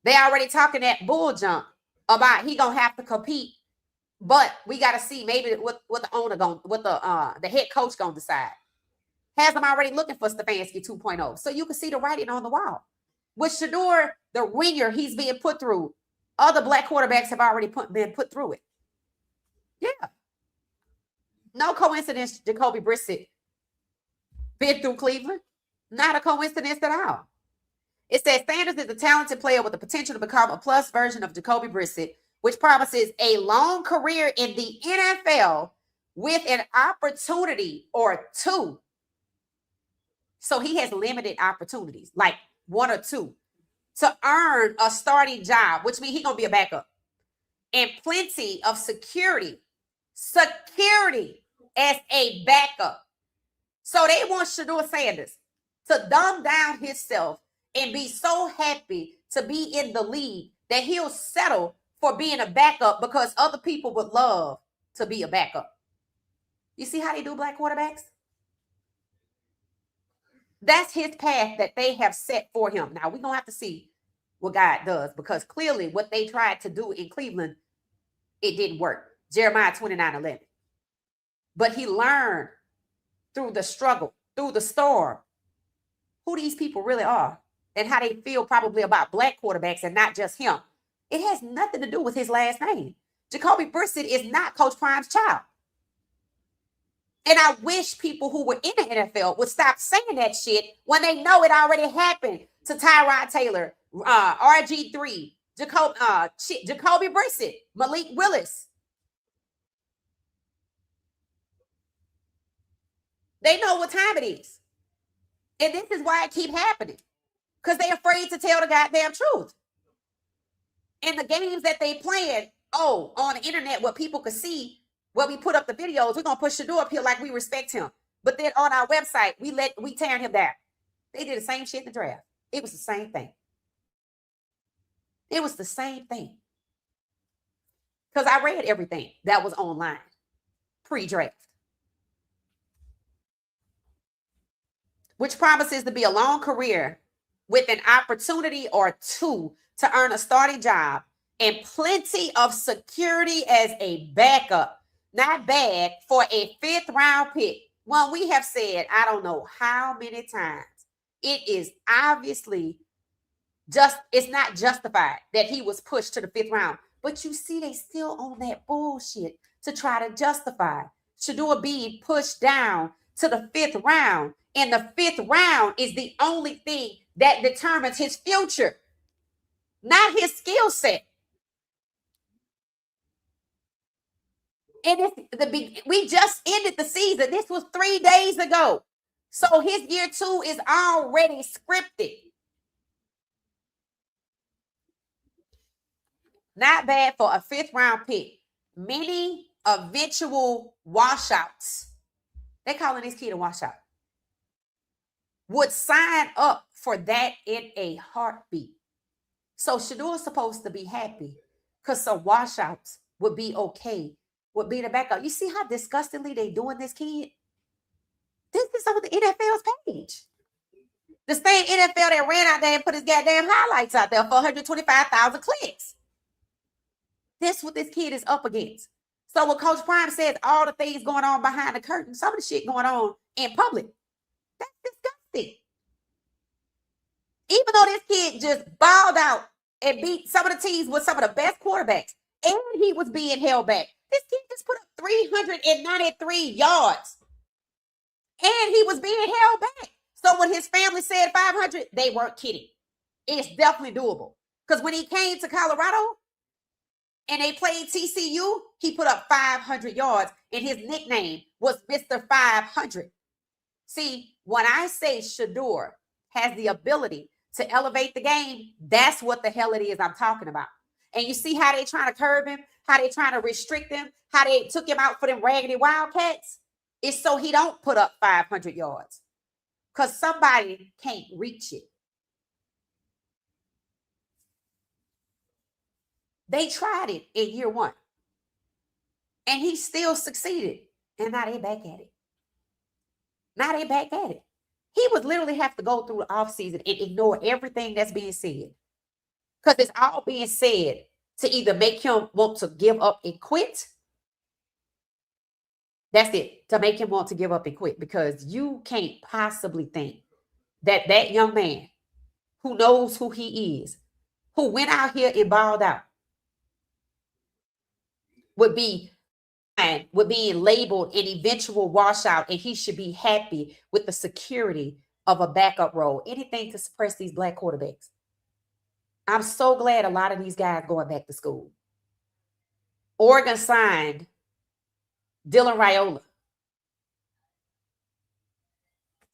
They already talking that bull jump about he gonna have to compete, but we got to see maybe what the owner the head coach gonna decide. Has them already looking for Stefanski 2.0, so you can see the writing on the wall. With Shedeur, the ringer he's being put through, other Black quarterbacks have already been put through it. Yeah, no coincidence. Jacoby Brissett been through Cleveland. Not a coincidence at all. It says Sanders is a talented player with the potential to become a plus version of Jacoby Brissett, which promises a long career in the NFL with an opportunity or 2. So he has limited opportunities, like 1 or 2, to earn a starting job, which means he's going to be a backup. And plenty of security as a backup. So they want Shedeur Sanders to dumb down himself and be so happy to be in the league that he'll settle for being a backup because other people would love to be a backup. You see how they do Black quarterbacks? That's his path that they have set for him. Now, we're going to have to see what God does, because clearly what they tried to do in Cleveland, it didn't work. Jeremiah 29:11. But he learned through the struggle, through the storm, who these people really are and how they feel probably about Black quarterbacks and not just him. It has nothing to do with his last name. Jacoby Brissett is not Coach Prime's child. And I wish people who were in the NFL would stop saying that shit when they know it already happened to Tyrod Taylor, RG3, Jacoby Brissett, Malik Willis. They know what time it is. And this is why it keeps happening. Because they're afraid to tell the goddamn truth. And the games that they playing, on the internet where people could see, where we put up the videos, we're going to push Shedeur up here like we respect him. But then on our website, we tearing him down. They did the same shit in the draft. It was the same thing. It was the same thing. Because I read everything that was online pre-draft, which promises to be a long career with an opportunity or 2 to earn a starting job and plenty of security as a backup. Not bad for a 5th round pick. Well, we have said, I don't know how many times, it is obviously it's not justified that he was pushed to the 5th round. But you see, they still on that bullshit to try to justify Shedeur being pushed down to the 5th round. And the 5th round is the only thing that determines his future, not his skill set. And we just ended the season. This was 3 days ago. So his year 2 is already scripted. Not bad for a 5th round pick. Many eventual washouts, they calling this kid a washout, would sign up for that in a heartbeat. So Shedeur is supposed to be happy because some washouts would be okay with being a backup. You see how disgustingly they doing this kid? This is on the NFL's page. The same NFL that ran out there and put his goddamn highlights out there for 125,000 clicks. That's what this kid is up against. So when Coach Prime says all the things going on behind the curtain, some of the shit going on in public, that's disgusting. Even though this kid just balled out and beat some of the teams with some of the best quarterbacks, and he was being held back, this kid just put up 393 yards, and he was being held back. So when his family said 500, they weren't kidding. It's definitely doable. Because when he came to Colorado and they played TCU, he put up 500 yards, and his nickname was Mr. 500. See, when I say Shedeur has the ability to elevate the game, that's what the hell it is I'm talking about. And you see how they trying to curb him, how they trying to restrict him, how they took him out for them raggedy Wildcats? It's so he don't put up 500 yards because somebody can't reach it. They tried it in year 1, and he still succeeded, and now they back at it. Now they back at it. He would literally have to go through the offseason and ignore everything that's being said, because it's all being said to either make him want to give up and quit. That's it, to make him want to give up and quit, because you can't possibly think that that young man who knows who he is, who went out here and balled out, would be labeled an eventual washout, and he should be happy with the security of a backup role. Anything to suppress these black quarterbacks. I'm so glad a lot of these guys going back to school. Oregon signed Dylan Raiola.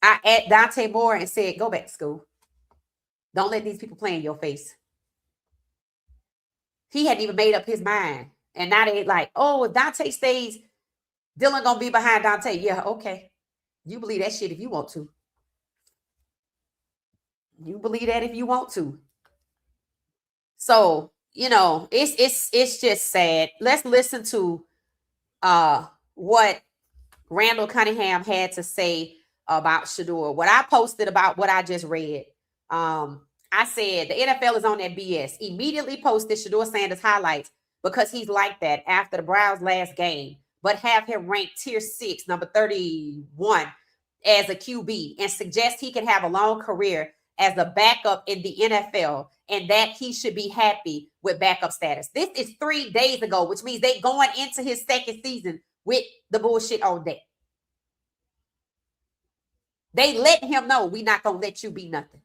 I at Dante Moore and said, go back to school. Don't let these people play in your face. He hadn't even made up his mind. And now they like, oh, if Dante stays, Dylan gonna be behind Dante. Yeah, okay. You believe that shit if you want to. You believe that if you want to. So, you know, it's just sad. Let's listen to what Randall Cunningham had to say about Shedeur. What I posted about what I just read. I said the NFL is on that BS. Immediately posted Shedeur Sanders highlights because he's like that after the Browns' last game, but have him ranked tier 6, number 31 as a QB, and suggest he can have a long career as a backup in the NFL, and that he should be happy with backup status. This is 3 days ago, which means they going into his 2nd season with the bullshit on deck. They let him know we're not going to let you be nothing.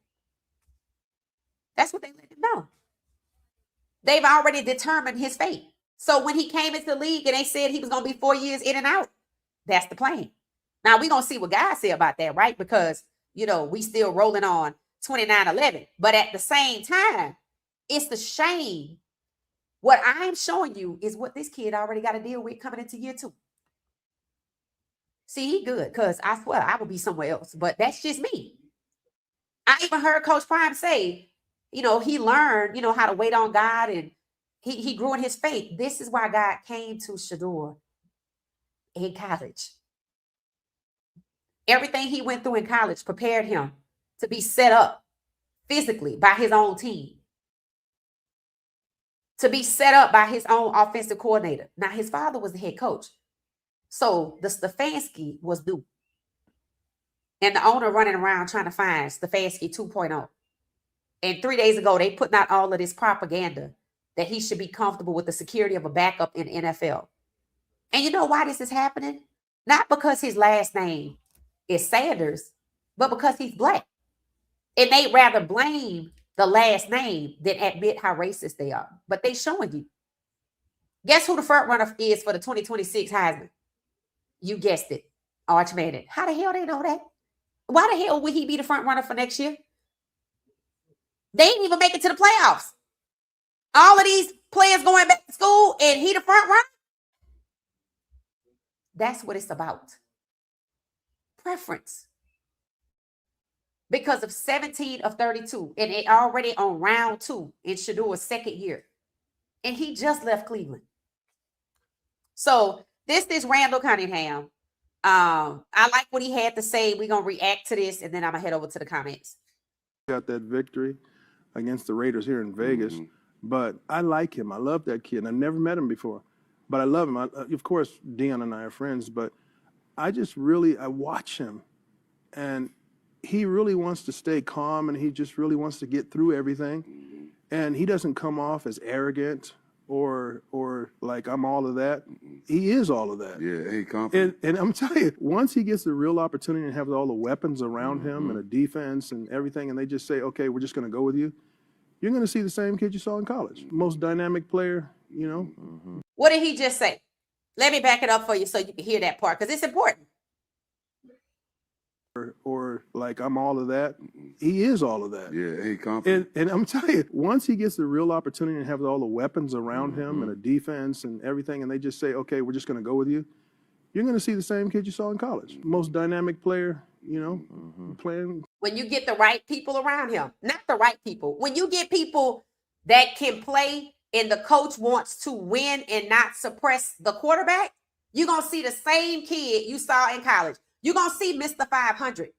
That's what they let him know. They've already determined his fate. So when he came into the league and they said he was going to be 4 years in and out, that's the plan. Now we're going to see what guys say about that, right? Because, you know, we still rolling on 29-11. But at the same time, it's the shame. What I'm showing you is what this kid already got to deal with coming into year 2. See, he good, because I swear I would be somewhere else. But that's just me. I even heard Coach Prime say, you know, he learned, you know, how to wait on God, and he grew in his faith. This is why God came to Shedeur in college. Everything he went through in college prepared him to be set up physically by his own team, to be set up by his own offensive coordinator. Now, his father was the head coach. So the Stefanski was due. And the owner running around trying to find Stefanski 2.0. And 3 days ago, they putting out all of this propaganda that he should be comfortable with the security of a backup in the NFL. And you know why this is happening? Not because his last name is Sanders, but because he's black. And they rather blame the last name than admit how racist they are. But they showing you. Guess who the front runner is for the 2026 Heisman? You guessed it, Arch Manning. How the hell they know that? Why the hell would he be the front runner for next year? They didn't even make it to the playoffs. All of these players going back to school and he the front runner? That's what it's about. Preference. Because of 17 of 32 and it already on round 2 in Shedeur's second year. And he just left Cleveland. So this Randall Cunningham. I like what he had to say. We're going to react to this and then I'm going to head over to the comments. Got that victory against the Raiders here in Vegas, but I like him. I love that kid. I never met him before, but I love him. Of course, Dion and I are friends, but I watch him and he really wants to stay calm and he just really wants to get through everything. And he doesn't come off as arrogant or like I'm all of that. He is all of that. Yeah, he confident. And I'm telling you, once he gets the real opportunity and have all the weapons around him and a defense and everything, and they just say, okay, we're just going to go with you, you're going to see the same kid you saw in college. Most dynamic player, you know. What did he just say? Let me back it up for you so you can hear that part because it's important. Or like I'm all of that. He is all of that. Yeah, he confident. And I'm telling you, once he gets the real opportunity and have all the weapons around him and a defense and everything, and they just say, okay, we're just going to go with you, you're going to see the same kid you saw in college. Most dynamic player, you know, playing. When you get the right people around him, not the right people. When you get people that can play and the coach wants to win and not suppress the quarterback, you're going to see the same kid you saw in college. You're going to see Mr. 500.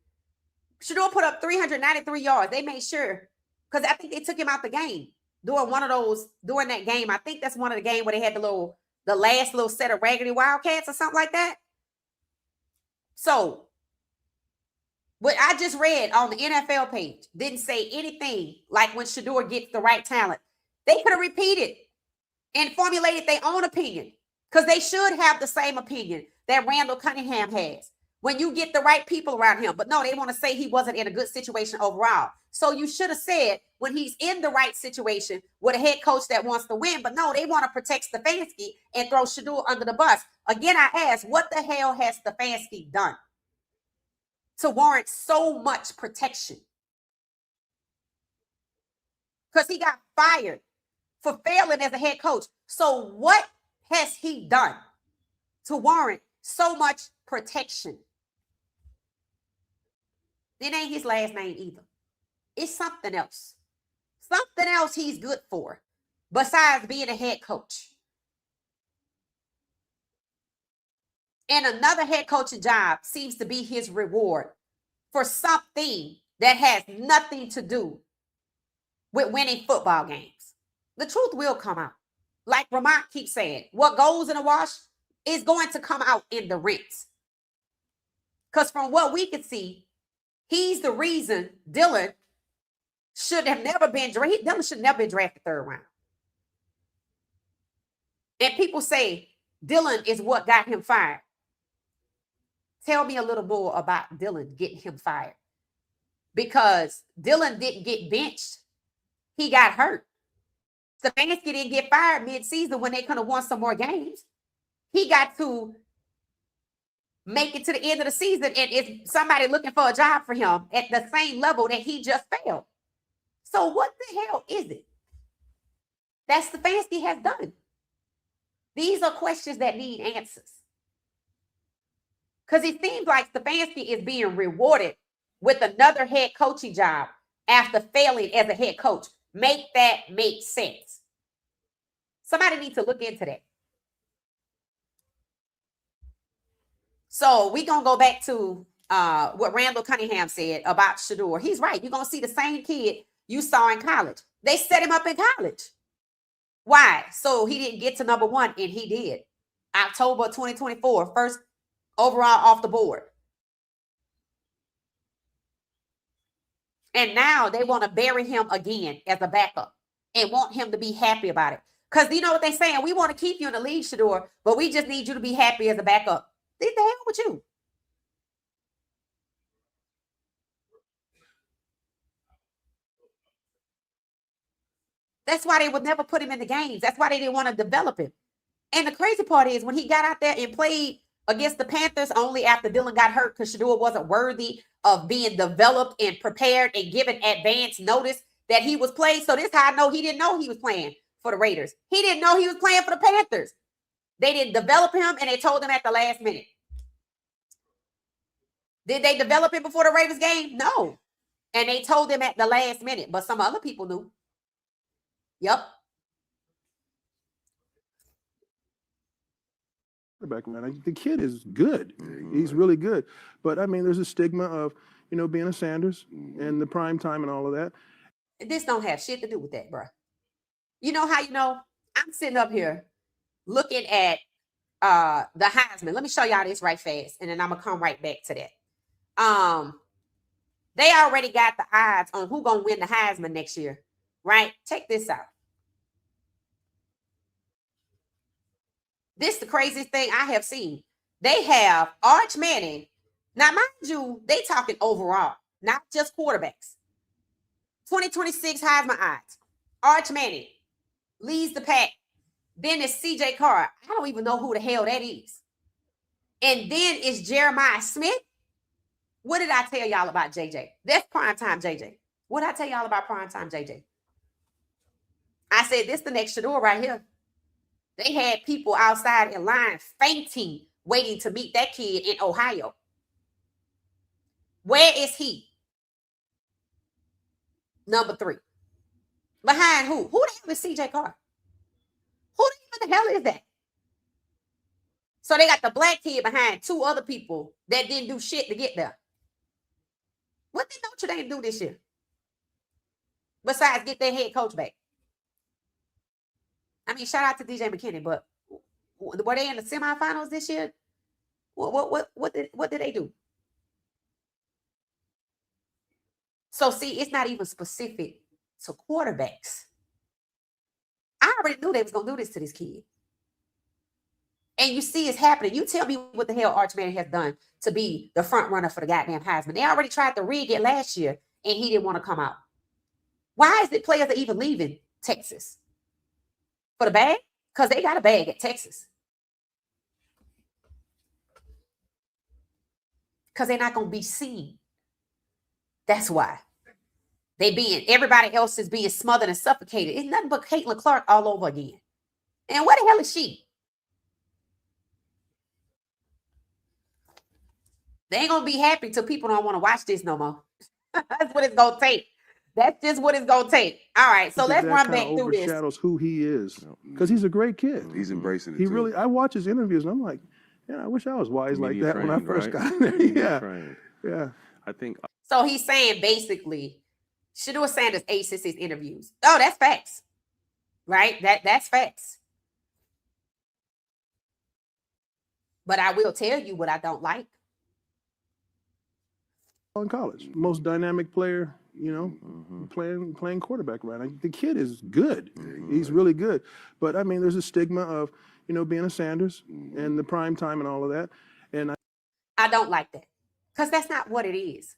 Shedeur put up 393 yards. They made sure, because I think they took him out the game during that game. I think that's one of the games where they had the last little set of raggedy Wildcats or something like that. So, what I just read on the NFL page didn't say anything like when Shedeur gets the right talent. They could have repeated and formulated their own opinion because they should have the same opinion that Randall Cunningham has. When you get the right people around him. But no, they want to say he wasn't in a good situation overall. So you should have said when he's in the right situation with a head coach that wants to win. But no, they want to protect Stefanski and throw Shedeur under the bus. Again, I ask, what the hell has Stefanski done to warrant so much protection? Because he got fired for failing as a head coach. So what has he done to warrant so much protection? It ain't his last name either. It's something else. Something else he's good for besides being a head coach. And another head coaching job seems to be his reward for something that has nothing to do with winning football games. The truth will come out. Like Ramont keeps saying, what goes in the wash is going to come out in the rinse. Because from what we can see, he's the reason Dylan should have never been drafted. Dylan should never been drafted third round. And people say Dylan is what got him fired. Tell me a little more about Dylan getting him fired. Because Dylan didn't get benched. He got hurt. Stefanski didn't get fired mid-season when they could have won some more games. He got to make it to the end of the season and is somebody looking for a job for him at the same level that he just failed. So what the hell is it that Stefanski has done? These are questions that need answers. Because it seems like Stefanski is being rewarded with another head coaching job after failing as a head coach. Make that make sense. Somebody needs to look into that. So we're going to go back to what Randall Cunningham said about Shedeur. He's right. You're going to see the same kid you saw in college. They set him up in college. Why? So he didn't get to number 1, and he did. October 2024, first overall off the board. And now they want to bury him again as a backup and want him to be happy about it. Because you know what they're saying? We want to keep you in the league, Shedeur, but we just need you to be happy as a backup. What the hell with you? That's why they would never put him in the games. That's why they didn't want to develop him. And the crazy part is when he got out there and played against the Panthers only after Dylan got hurt because Shedeur wasn't worthy of being developed and prepared and given advance notice that he was playing. So this is how I know he didn't know he was playing for the Raiders. He didn't know he was playing for the Panthers. They didn't develop him, and they told him at the last minute. Did they develop him before the Raiders game? No. And they told him at the last minute, but some other people knew. Yep. Man, the kid is good. He's really good. But I mean, there's a stigma of, being a Sanders and the prime time and all of that. This don't have shit to do with that, bro. You know how you know? I'm sitting up here looking at the Heisman. Let me show y'all this right fast, and then I'm gonna come right back to that. They already got the odds on who gonna win the Heisman next year, right? Check this out. This is the craziest thing I have seen. They have Arch Manning. Now, mind you, they talking overall, not just quarterbacks. 2026 Heisman odds. Arch Manning leads the pack. Then it's CJ Carr. I don't even know who the hell that is. And then it's Jeremiah Smith. What did I tell y'all about JJ? That's primetime JJ. What did I tell y'all about primetime JJ? I said, this the next Shedeur right here. They had people outside in line fainting, waiting to meet that kid in Ohio. Where is he? Number 3. Behind who? Who the hell is CJ Carr? Who the hell is that? So they got the black kid behind 2 other people that didn't do shit to get there. What did Notre Dame do this year? Besides get their head coach back. I mean, shout out to DJ McKinney, but were they in the semifinals this year? What did they do? So see, it's not even specific to quarterbacks. I already knew they was gonna do this to this kid. And you see it's happening. You tell me what the hell Arch Manning has done to be the front runner for the goddamn Heisman. They already tried to rig it last year, and he didn't want to come out. Why is it players are even leaving Texas? For the bag? Because they got a bag at Texas. Because they're not going to be seen. That's why. Everybody else is being smothered and suffocated. It's nothing but Caitlin Clark all over again. And what the hell is she? They ain't going to be happy till people don't want to watch this no more. That's what it's going to take. That's just what it's going to take. All right, so let's run back through this. Overshadows who he is because he's a great kid. He's embracing it. He too. really. I watch his interviews and I'm like, I wish I was wise like that when I first got there. Yeah. I think. So he's saying basically, Shedeur Sanders aces his interviews. Oh, that's facts, right? That's facts. But I will tell you what I don't like. In college, most dynamic player, playing quarterback right now. The kid is good. He's really good. But I mean, there's a stigma of, being a Sanders and the prime time and all of that. And I don't like that because that's not what it is.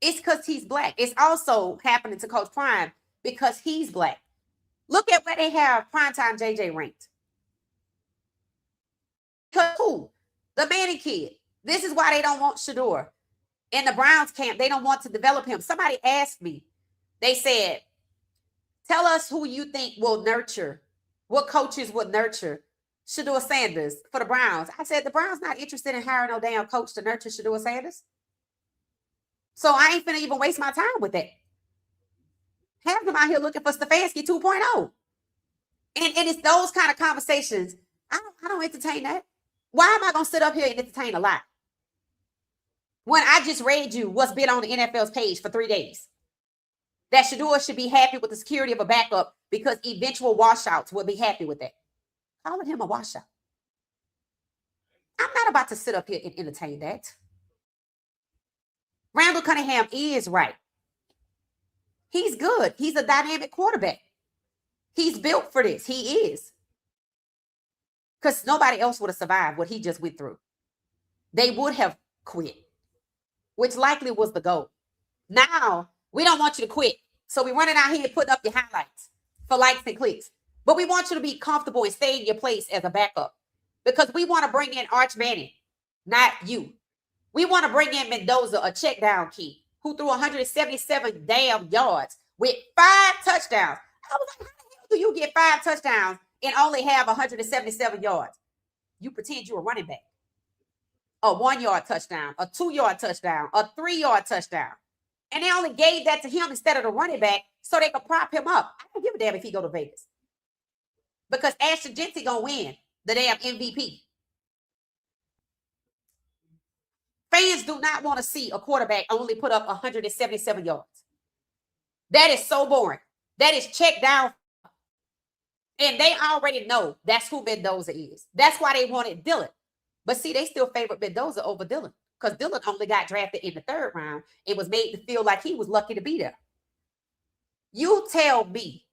It's because he's black. It's also happening to Coach Prime because he's black. Look at where they have primetime JJ ranked. Because who? The Manning kid. This is why they don't want Shedeur. In the Browns camp, they don't want to develop him. Somebody asked me, they said, tell us who you think will nurture, what coaches would nurture Shedeur Sanders for the Browns. I said, the Browns not interested in hiring no damn coach to nurture Shedeur Sanders. So I ain't finna even waste my time with that. Half of them out here looking for Stefanski 2.0. And it's those kind of conversations. I don't entertain that. Why am I going to sit up here and entertain a lie? When I just read you what's been on the NFL's page for 3 days. That Shedeur should be happy with the security of a backup because eventual washouts will be happy with that. Calling him a washout. I'm not about to sit up here and entertain that. Randall Cunningham is right. He's good. He's a dynamic quarterback. He's built for this. He is. Because nobody else would have survived what he just went through. They would have quit, which likely was the goal. Now, we don't want you to quit. So we're running out here putting up your highlights for likes and clicks. But we want you to be comfortable and stay in your place as a backup. Because we want to bring in Arch Manning, not you. We want to bring in Mendoza, a check down key, who threw 177 damn yards with 5 touchdowns. I was like, how the hell do you get 5 touchdowns and only have 177 yards? You pretend you're a running back. A 1-yard touchdown, a 2-yard touchdown, a 3-yard touchdown. And they only gave that to him instead of the running back so they could prop him up. I don't give a damn if he go to Vegas. Because Ashton Jeanty gonna win the damn MVP. Fans do not want to see a quarterback only put up 177 yards. That is so boring. That is check down. And they already know that's who Mendoza is. That's why they wanted Dillon. But see, they still favored Mendoza over Dillon because Dillon only got drafted in the 3rd round and was made to feel like he was lucky to be there. You tell me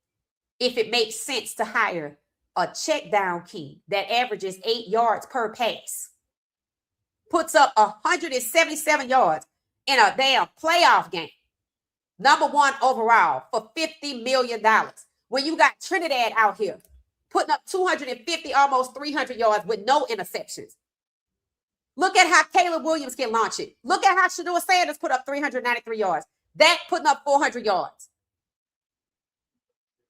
if it makes sense to hire a check down key that averages 8 yards per pass, puts up 177 yards in a damn playoff game, #1 overall for $50 million. When you got Trinidad out here putting up 250, almost 300 yards with no interceptions. Look at how Caleb Williams can launch it. Look at how Shedeur Sanders put up 393 yards. Dak putting up 400 yards.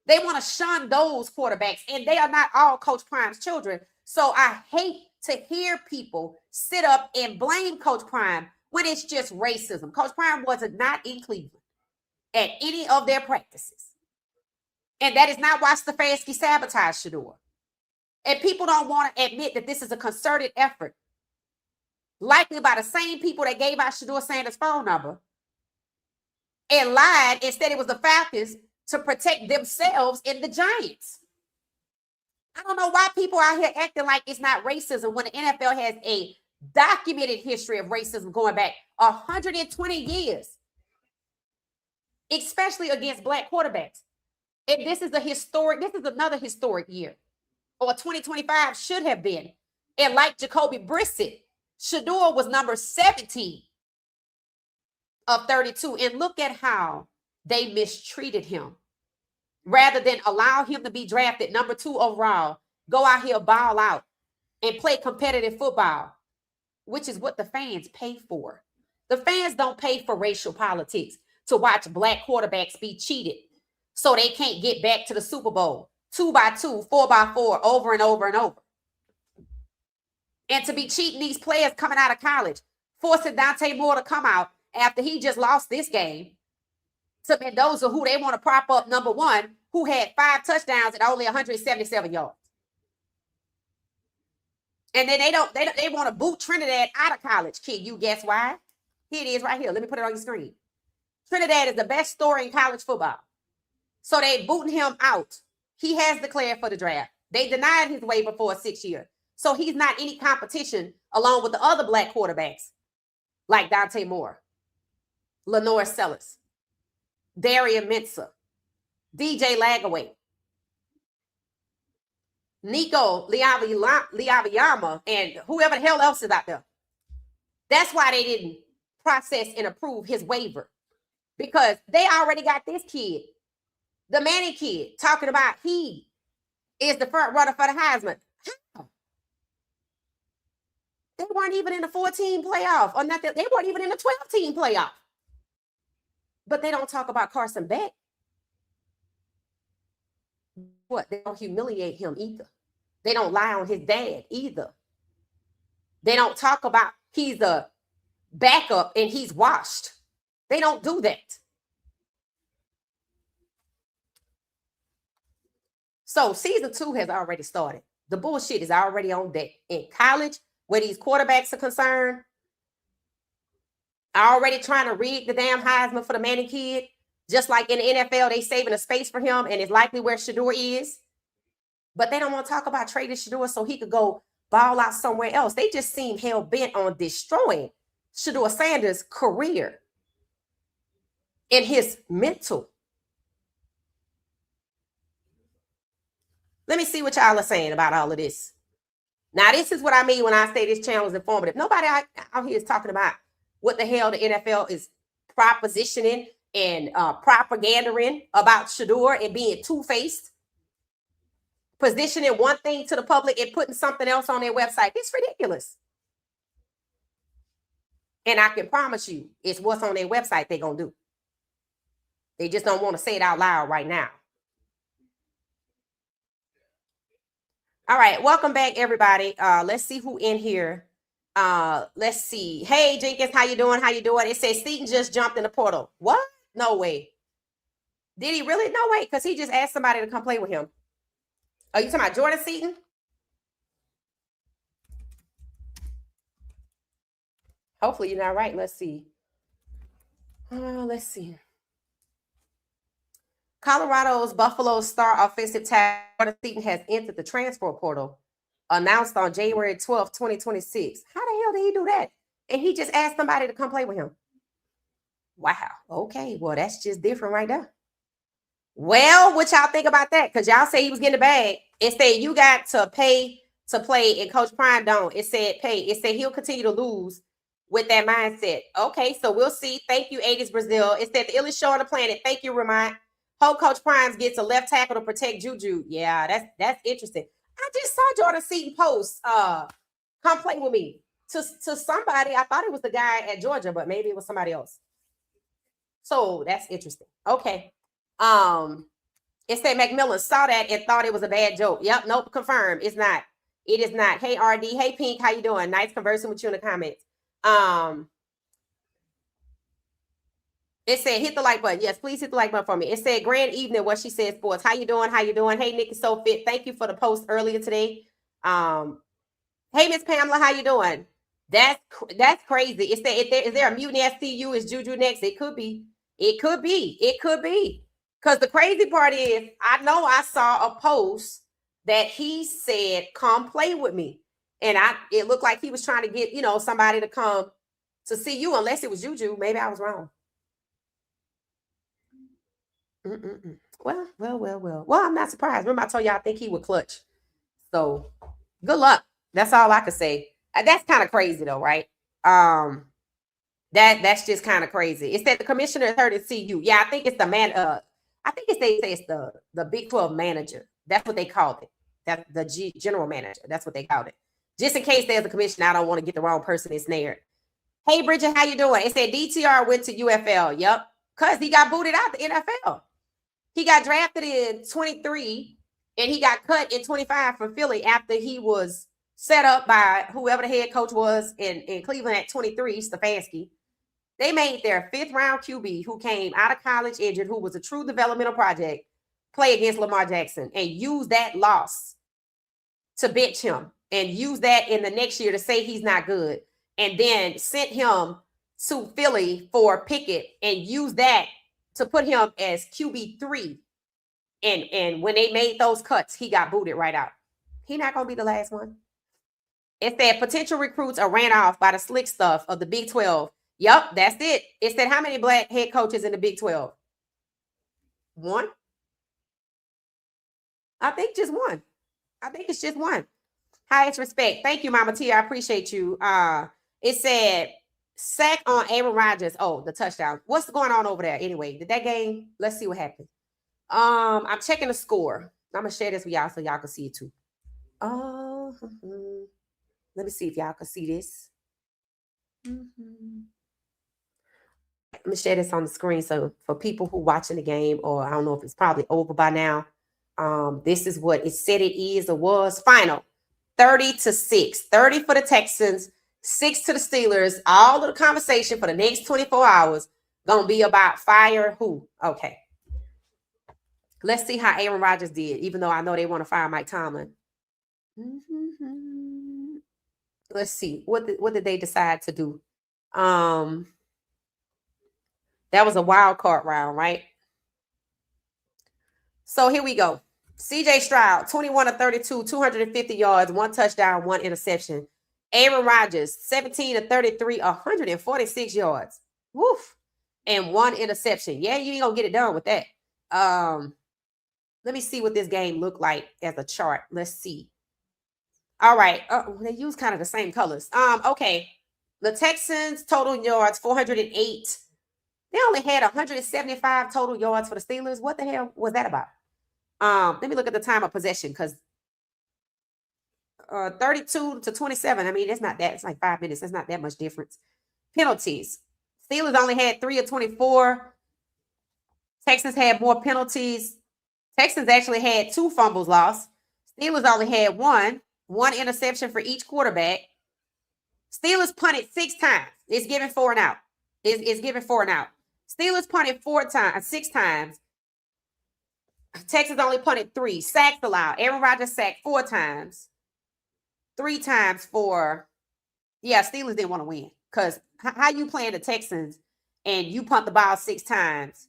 They want to shun those quarterbacks, and they are not all Coach Prime's children. So I hate to hear people sit up and blame Coach Prime when it's just racism. Coach Prime wasn't not in Cleveland at any of their practices. And that is not why Stefanski sabotaged Shedeur. And people don't want to admit that this is a concerted effort. Likely by the same people that gave out Shedeur Sanders' phone number and lied and said it was the Falcons to protect themselves and the Giants. I don't know why people out here acting like it's not racism when the NFL has a documented history of racism going back 120 years, especially against Black quarterbacks. And this is another historic year, or 2025 should have been. And like Jacoby Brissett, Shedeur was number 17 of 32. And look at how they mistreated him. Rather than allow him to be drafted number 2 overall, go out here, ball out, and play competitive football, which is what the fans pay for. The fans don't pay for racial politics to watch Black quarterbacks be cheated so they can't get back to the Super Bowl 2x2, 4x4, over and over and over. And to be cheating these players coming out of college, forcing Dante Moore to come out after he just lost this game to Mendoza, who they want to prop up #1, who had 5 touchdowns and only 177 yards. And then they want to boot Trinidad out of college. Kid, you guess why? Here it is right here. Let me put it on your screen. Trinidad is the best story in college football. So they booting him out. He has declared for the draft. They denied his waiver for a 6th year. So he's not any competition along with the other Black quarterbacks like Dante Moore, Lenore Sellis, Darian Mensah, DJ Lagaway, Nico Liaviama, and whoever the hell else is out there. That's why they didn't process and approve his waiver, because they already got this kid, the Manning kid, talking about he is the front runner for the Heisman. How? They weren't even in the 14 playoff, or nothing. They weren't even in the 12-team playoff. But they don't talk about Carson Beck. What? They don't humiliate him either. They don't lie on his dad either. They don't talk about he's a backup and he's washed. They don't do that. So season 2 has already started. The bullshit is already on deck. In college, where these quarterbacks are concerned, already trying to rig the damn Heisman for the Manning kid. Just like in the NFL, they saving a space for him, and it's likely where Shedeur is. But they don't want to talk about trading Shedeur so he could go ball out somewhere else. They just seem hell-bent on destroying Shedeur Sanders' career and his mental Let me see what y'all are saying about all of this. Now, this is what I mean when I say this channel is informative. Nobody out here is talking about what the hell the NFL is propositioning and propagandering about Shedeur and being two-faced, positioning one thing to the public and putting something else on their website. It's ridiculous. And I can promise you, it's what's on their website they're going to do. They just don't want to say it out loud right now. All right, welcome back, everybody. Let's see who in here. Let's see. Hey, Jenkins, how you doing? How you doing? It says Seaton just jumped in the portal. What? No way. Did he really? No way, because he just asked somebody to come play with him. Are you talking about Jordan Seaton? Hopefully you're not right. Let's see. Let's see. Colorado's Buffalo star offensive tackle Jordan Seaton has entered the transfer portal, announced on January 12th, 2026. How the hell did he do that? And he just asked somebody to come play with him. Wow. Okay. Well, that's just different right there. Well, what y'all think about that? Because y'all say he was getting the bag. It said you got to pay to play, and Coach Prime don't. It said pay. It said he'll continue to lose with that mindset. Okay, so we'll see. Thank you, 80s Brazil. It said the illest show on the planet. Thank you, Ramon. Hope Coach Primes gets a left tackle to protect Juju. Yeah, that's interesting. I just saw Jordan Seaton post, come play with me to somebody. I thought it was the guy at Georgia, but maybe it was somebody else. So that's interesting. Okay. It said McMillan saw that and thought it was a bad joke. Yep, nope, confirmed. It's not. It is not. Hey, RD. Hey, Pink, how you doing? Nice conversing with you in the comments. It said hit the like button. Yes, please hit the like button for me. It said grand evening, what she said sports. How you doing? How you doing? Hey, Nikki So Fit. Thank you for the post earlier today. Hey, Miss Pamela, how you doing? That's crazy. It said, is there a mutiny at CU? Is Juju next? It could be. It could be. It could be. Because the crazy part is, I know I saw a post that he said, come play with me. And it looked like he was trying to get, somebody to come to see you, unless it was Juju. Maybe I was wrong. Well. Well, I'm not surprised. Remember I told you I think he would clutch. So good luck. That's all I could say. That's kind of crazy though, right? That's just kind of crazy. It said the commissioner heard it CU. Yeah, I think it's the man. I think it's the Big 12 manager. That's what they called it. That's the general manager. That's what they called it. Just in case there's a commissioner, I don't want to get the wrong person ensnared. Hey, Bridget, how you doing? It said DTR went to UFL. Yep, because he got booted out the NFL. He got drafted in 23, and he got cut in 25 from Philly after he was set up by whoever the head coach was in Cleveland at 23, Stefanski. They made their 5th round QB who came out of college injured, who was a true developmental project, play against Lamar Jackson and use that loss to bench him and use that in the next year to say he's not good, and then sent him to Philly for Pickett and use that to put him as QB3. And when they made those cuts, he got booted right out. He's not going to be the last one. It said potential recruits are ran off by the slick stuff of the Big 12. Yep, that's it. It said how many black head coaches in the Big 12? One? I think just one. I think it's just one. Highest respect. Thank you, Mama T. I appreciate you. It said sack on Aaron Rodgers. Oh, the touchdown. What's going on over there? Anyway, did that game? Let's see what happened. I'm checking the score. I'm gonna share this with y'all so y'all can see it too. Let me see if y'all can see this. Let me share this on the screen so for people who watching the game, or I don't know if it's probably over by now. This is what it said it is or was. Final 30-6. 30 for the Texans, 6 to the Steelers. All of the conversation for the next 24 hours gonna be about fire who. Okay. Let's see how Aaron Rodgers did, even though I know they want to fire Mike Tomlin. Let's see. What did they decide to do? That was a wild card round, right? So here we go. CJ Stroud, 21 of 32, 250 yards, 1 touchdown, 1 interception. Aaron Rodgers, 17 of 33, 146 yards. Woof. And 1 interception. Yeah, you ain't gonna get it done with that. Let me see what this game looked like as a chart. Let's see. All right. They use kind of the same colors. Okay. The Texans total yards 408. They only had 175 total yards for the Steelers. What the hell was that about? Let me look at the time of possession because 32 to 27. I mean, it's not that. It's like 5 minutes. That's not that much difference. Penalties. Steelers only had 3 of 24. Texans had more penalties. Texans actually had 2 fumbles lost. Steelers only had one interception for each quarterback. Steelers punted 6 times. It's given 4 and out. It's given 4 and out. Steelers punted 6 times. Texas only punted 3. Sacks allowed. Aaron Rodgers sacked 4 times. 3 times for, Steelers didn't want to win. Because how you playing the Texans and you punt the ball 6 times?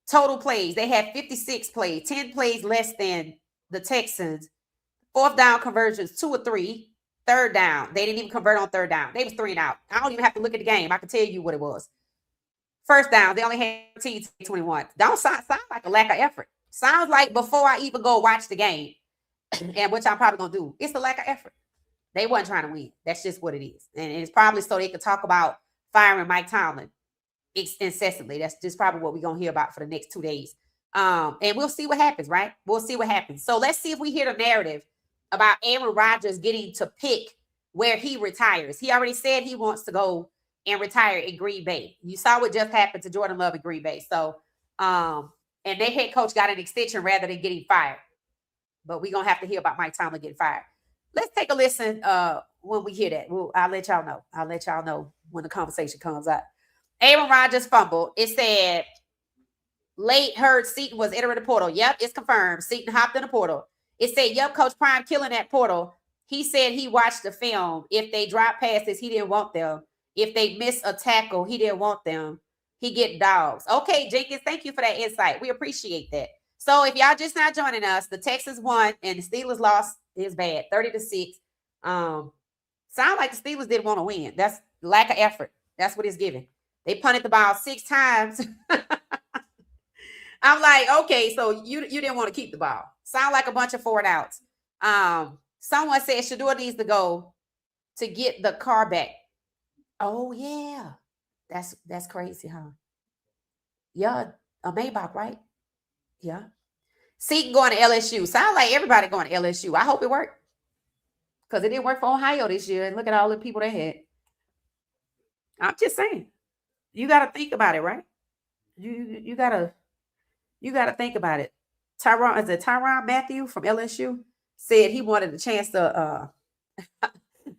Total plays, they had 56 plays, 10 plays less than the Texans. 4th down conversions, 2 or 3. 3rd down, they didn't even convert on 3rd down. They was 3 and out. I don't even have to look at the game. I can tell you what it was. 1st down, they only had 13 to 21. Don't sound like a lack of effort. Sounds like before I even go watch the game, and which I'm probably going to do, it's a lack of effort. They wasn't trying to win. That's just what it is. And it's probably so they could talk about firing Mike Tomlin incessantly. That's just probably what we're going to hear about for the next 2 days. And we'll see what happens, right? We'll see what happens. So let's see if we hear the narrative about Aaron Rodgers getting to pick where he retires. He already said he wants to go and retire in Green Bay. You saw what just happened to Jordan Love in Green Bay. So, and their head coach got an extension rather than getting fired. But we're going to have to hear about Mike Tomlin getting fired. Let's take a listen when we hear that. I'll let y'all know. I'll let y'all know when the conversation comes up. Aaron Rodgers fumbled. It said, late heard Seaton was entering the portal. Yep, it's confirmed. Seaton hopped in the portal. It said, yep, Coach Prime killing that portal. He said he watched the film. If they drop passes, he didn't want them. If they miss a tackle, he didn't want them. He get dogs. Okay, Jenkins, thank you for that insight. We appreciate that. So if y'all just not joining us, the Texans won and the Steelers lost. Is bad, 30-6. Sound like the Steelers didn't want to win. That's lack of effort. That's what it's giving. They punted the ball 6 times. I'm like, okay, so you didn't want to keep the ball. Sound like a bunch of 4 and outs. Someone said Shedeur needs to go to get the car back. Oh yeah, that's crazy, huh? Yeah, a Maybach, right? Yeah. Seaton going to LSU. Sound like everybody going to LSU. I hope it worked. Because it didn't work for Ohio this year. And look at all the people they had. I'm just saying. You got to think about it, right? You gotta think about it. Tyrann Mathieu from LSU said he wanted a chance to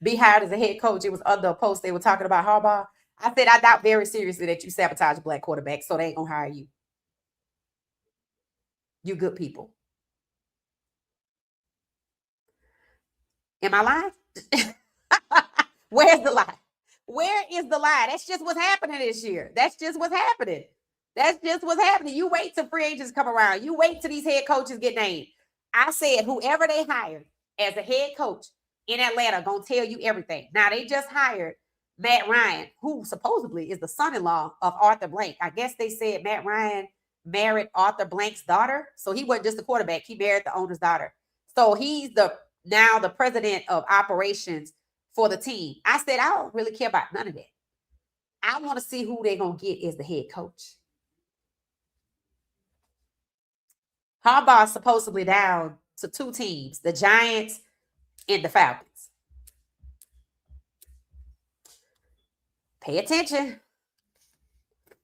be hired as a head coach. It was under a post they were talking about Harbaugh. I said, I doubt very seriously that you sabotage a black quarterback, so they ain't gonna hire you. You good people. Am I lying? Where's the lie? Where is the lie? That's just what's happening this year. That's just what's happening. That's just what's happening. You wait till free agents come around. You wait till these head coaches get named. I said whoever they hired as a head coach in Atlanta gonna tell you everything. Now they just hired Matt Ryan, who supposedly is the son-in-law of Arthur Blank. I guess they said Matt Ryan married Arthur Blank's daughter. So he wasn't just a quarterback. He married the owner's daughter. So he's now the president of operations for the team. I said, I don't really care about none of that. I want to see who they're going to get as the head coach. Harbaugh's supposedly down to 2 teams, the Giants and the Falcons. Pay attention.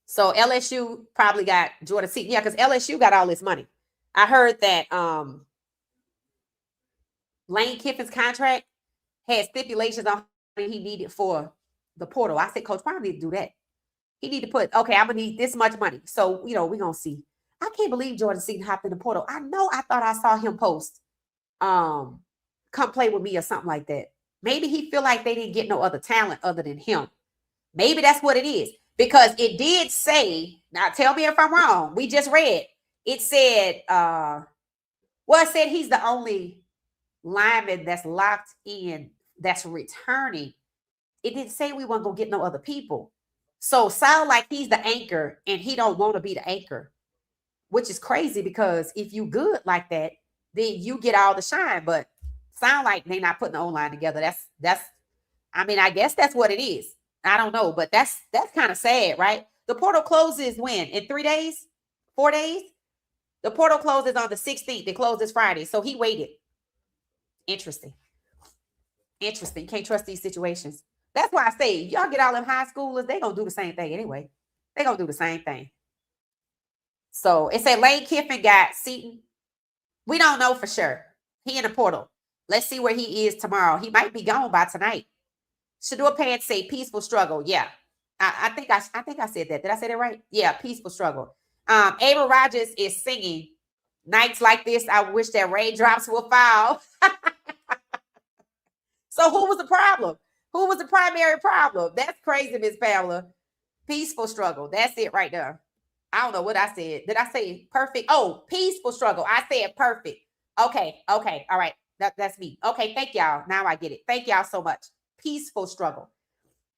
So LSU probably got Jordan Seaton. Yeah, because LSU got all this money. I heard that Lane Kiffin's contract had stipulations on what he needed for the portal. I said, Coach Prime need to do that. He need to put, okay, I'm going to need this much money. So, we're going to see. I can't believe Jordan Seaton hopped in the portal. I thought I saw him post, come play with me or something like that. Maybe he feel like they didn't get no other talent other than him. Maybe that's what it is. Because it did say, now tell me if I'm wrong. We just read. It said, it said he's the only lineman that's locked in, that's returning. It didn't say we weren't going to get no other people. So sound like he's the anchor and he don't want to be the anchor. which is crazy because if you good like that, then you get all the shine. But sound like they're not putting the O-line together. That's. I mean, I guess that's what it is. I don't know, but that's kind of sad, right? The portal closes when? In 3 days? 4 days? The portal closes on the 16th. It closes Friday. So he waited. Interesting. Interesting. You can't trust these situations. That's why I say, y'all get all them high schoolers, they gonna do the same thing anyway. They gonna do the same thing. So it said Lane Kiffin got Seton. We don't know for sure. He in the portal. Let's see where he is tomorrow. He might be gone by tonight. Shedeur Sanders say peaceful struggle. Yeah. I think I said that. Did I say that right? Yeah, peaceful struggle. Ava Rogers is singing. Nights like this, I wish that raindrops will fall. So who was the problem? Who was the primary problem? That's crazy, Miss Pamela. Peaceful struggle. That's it right there. I don't know what I said. Did I say perfect? Oh, peaceful struggle. I said perfect. Okay. All right. That's me. Okay, thank y'all. Now I get it. Thank y'all so much. Peaceful struggle.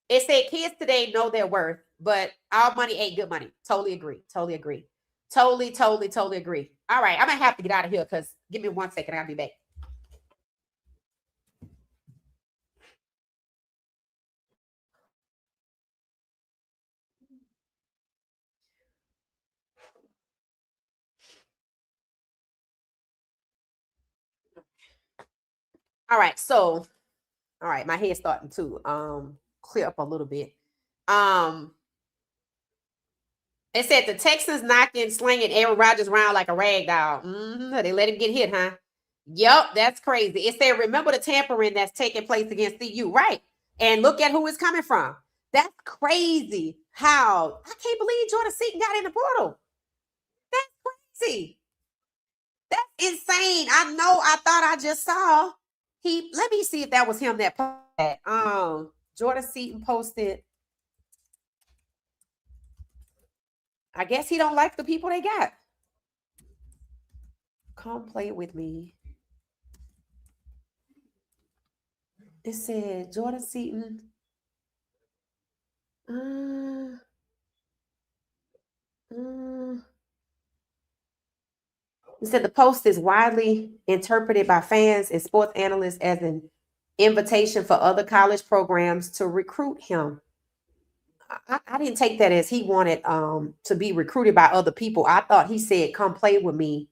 It said kids today know their worth, but all money ain't good money. Totally agree. Totally agree. Totally agree. All right, I'm gonna have to get out of here because give me 1 second. I'll be back. All right, so all right, my head's starting to clear up a little bit. It said the Texans knocking, slinging Aaron Rodgers around like a rag doll. They let him get hit, huh? Yup, that's crazy. It said, remember the tampering that's taking place against CU, right? And look at who it's coming from. That's crazy. How? I can't believe Jordan Seaton got in the portal. That's crazy. That's insane. I know. I thought I just saw. Let me see if that was him that posted. Jordan Seaton posted. I guess he don't like the people they got. Come play with me. It said Jordan Seaton. It said the post is widely interpreted by fans and sports analysts as an invitation for other college programs to recruit him. I didn't take that as he wanted to be recruited by other people. I thought he said, come play with me.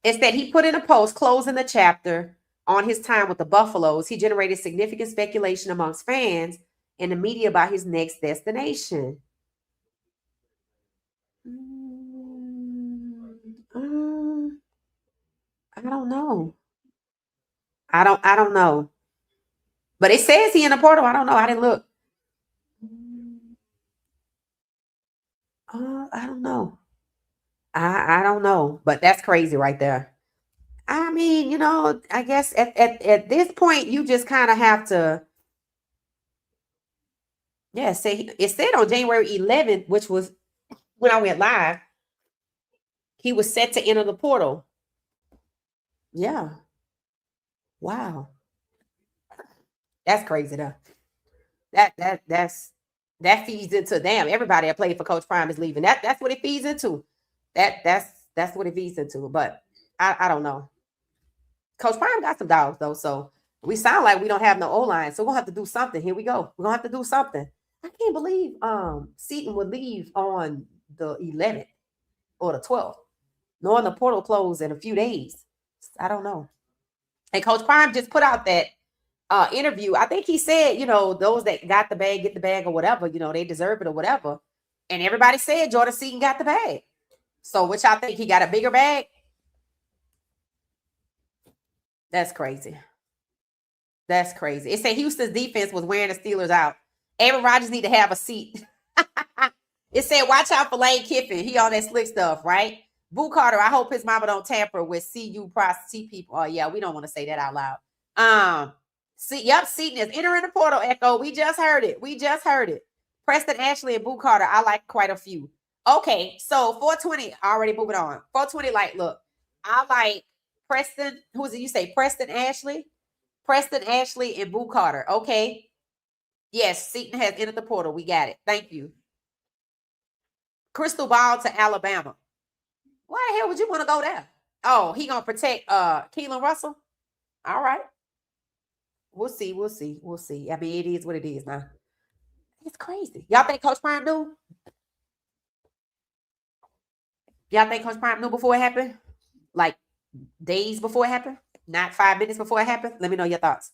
Instead, he put in a post closing the chapter on his time with the Buffaloes. He generated significant speculation amongst fans and the media about his next destination. I don't know. I don't know. But it says he in the portal. I don't know. I didn't look. I don't know. I don't know. But that's crazy right there. I mean, I guess at this point, you just kind of have to. Yeah, say it said on January 11th, which was when I went live, he was set to enter the portal. Yeah. Wow. That's crazy though. That feeds into everybody that played for Coach Prime is leaving. That's what it feeds into. That's what it feeds into. But I don't know. Coach Prime got some dogs though, so we sound like we don't have no O-line. So we'll have to do something. Here we go. We're gonna have to do something. I can't believe Seaton would leave on the 11th or the 12th, knowing the portal closed in a few days. I don't know. And Coach Prime just put out that interview. I think he said, those that got the bag, get the bag or whatever, they deserve it or whatever. And everybody said Jordan Seaton got the bag. So which I think he got a bigger bag. That's crazy. That's crazy. It said Houston's defense was wearing the Steelers out. Aaron Rodgers need to have a seat. It said, watch out for Lane Kiffin. He on that slick stuff, right? Boo Carter, I hope his mama don't tamper with CU prostitute people. Oh, yeah, we don't want to say that out loud. Seaton is entering the portal, Echo. We just heard it. Preston Ashley and Boo Carter, I like quite a few. Okay, so 420, already moving on. 420, look, I like Preston. Who is it? You say Preston Ashley? Preston Ashley and Boo Carter. Okay. Yes, Seaton has entered the portal. We got it. Thank you. Crystal Ball to Alabama. Why the hell would you want to go there? Oh, he gonna protect Keelan Russell? All right. We'll see. We'll see. We'll see. I mean, it is what it is now. It's crazy. Y'all think Coach Prime knew? Y'all think Coach Prime knew before it happened? Like days before it happened? Not 5 minutes before it happened? Let me know your thoughts.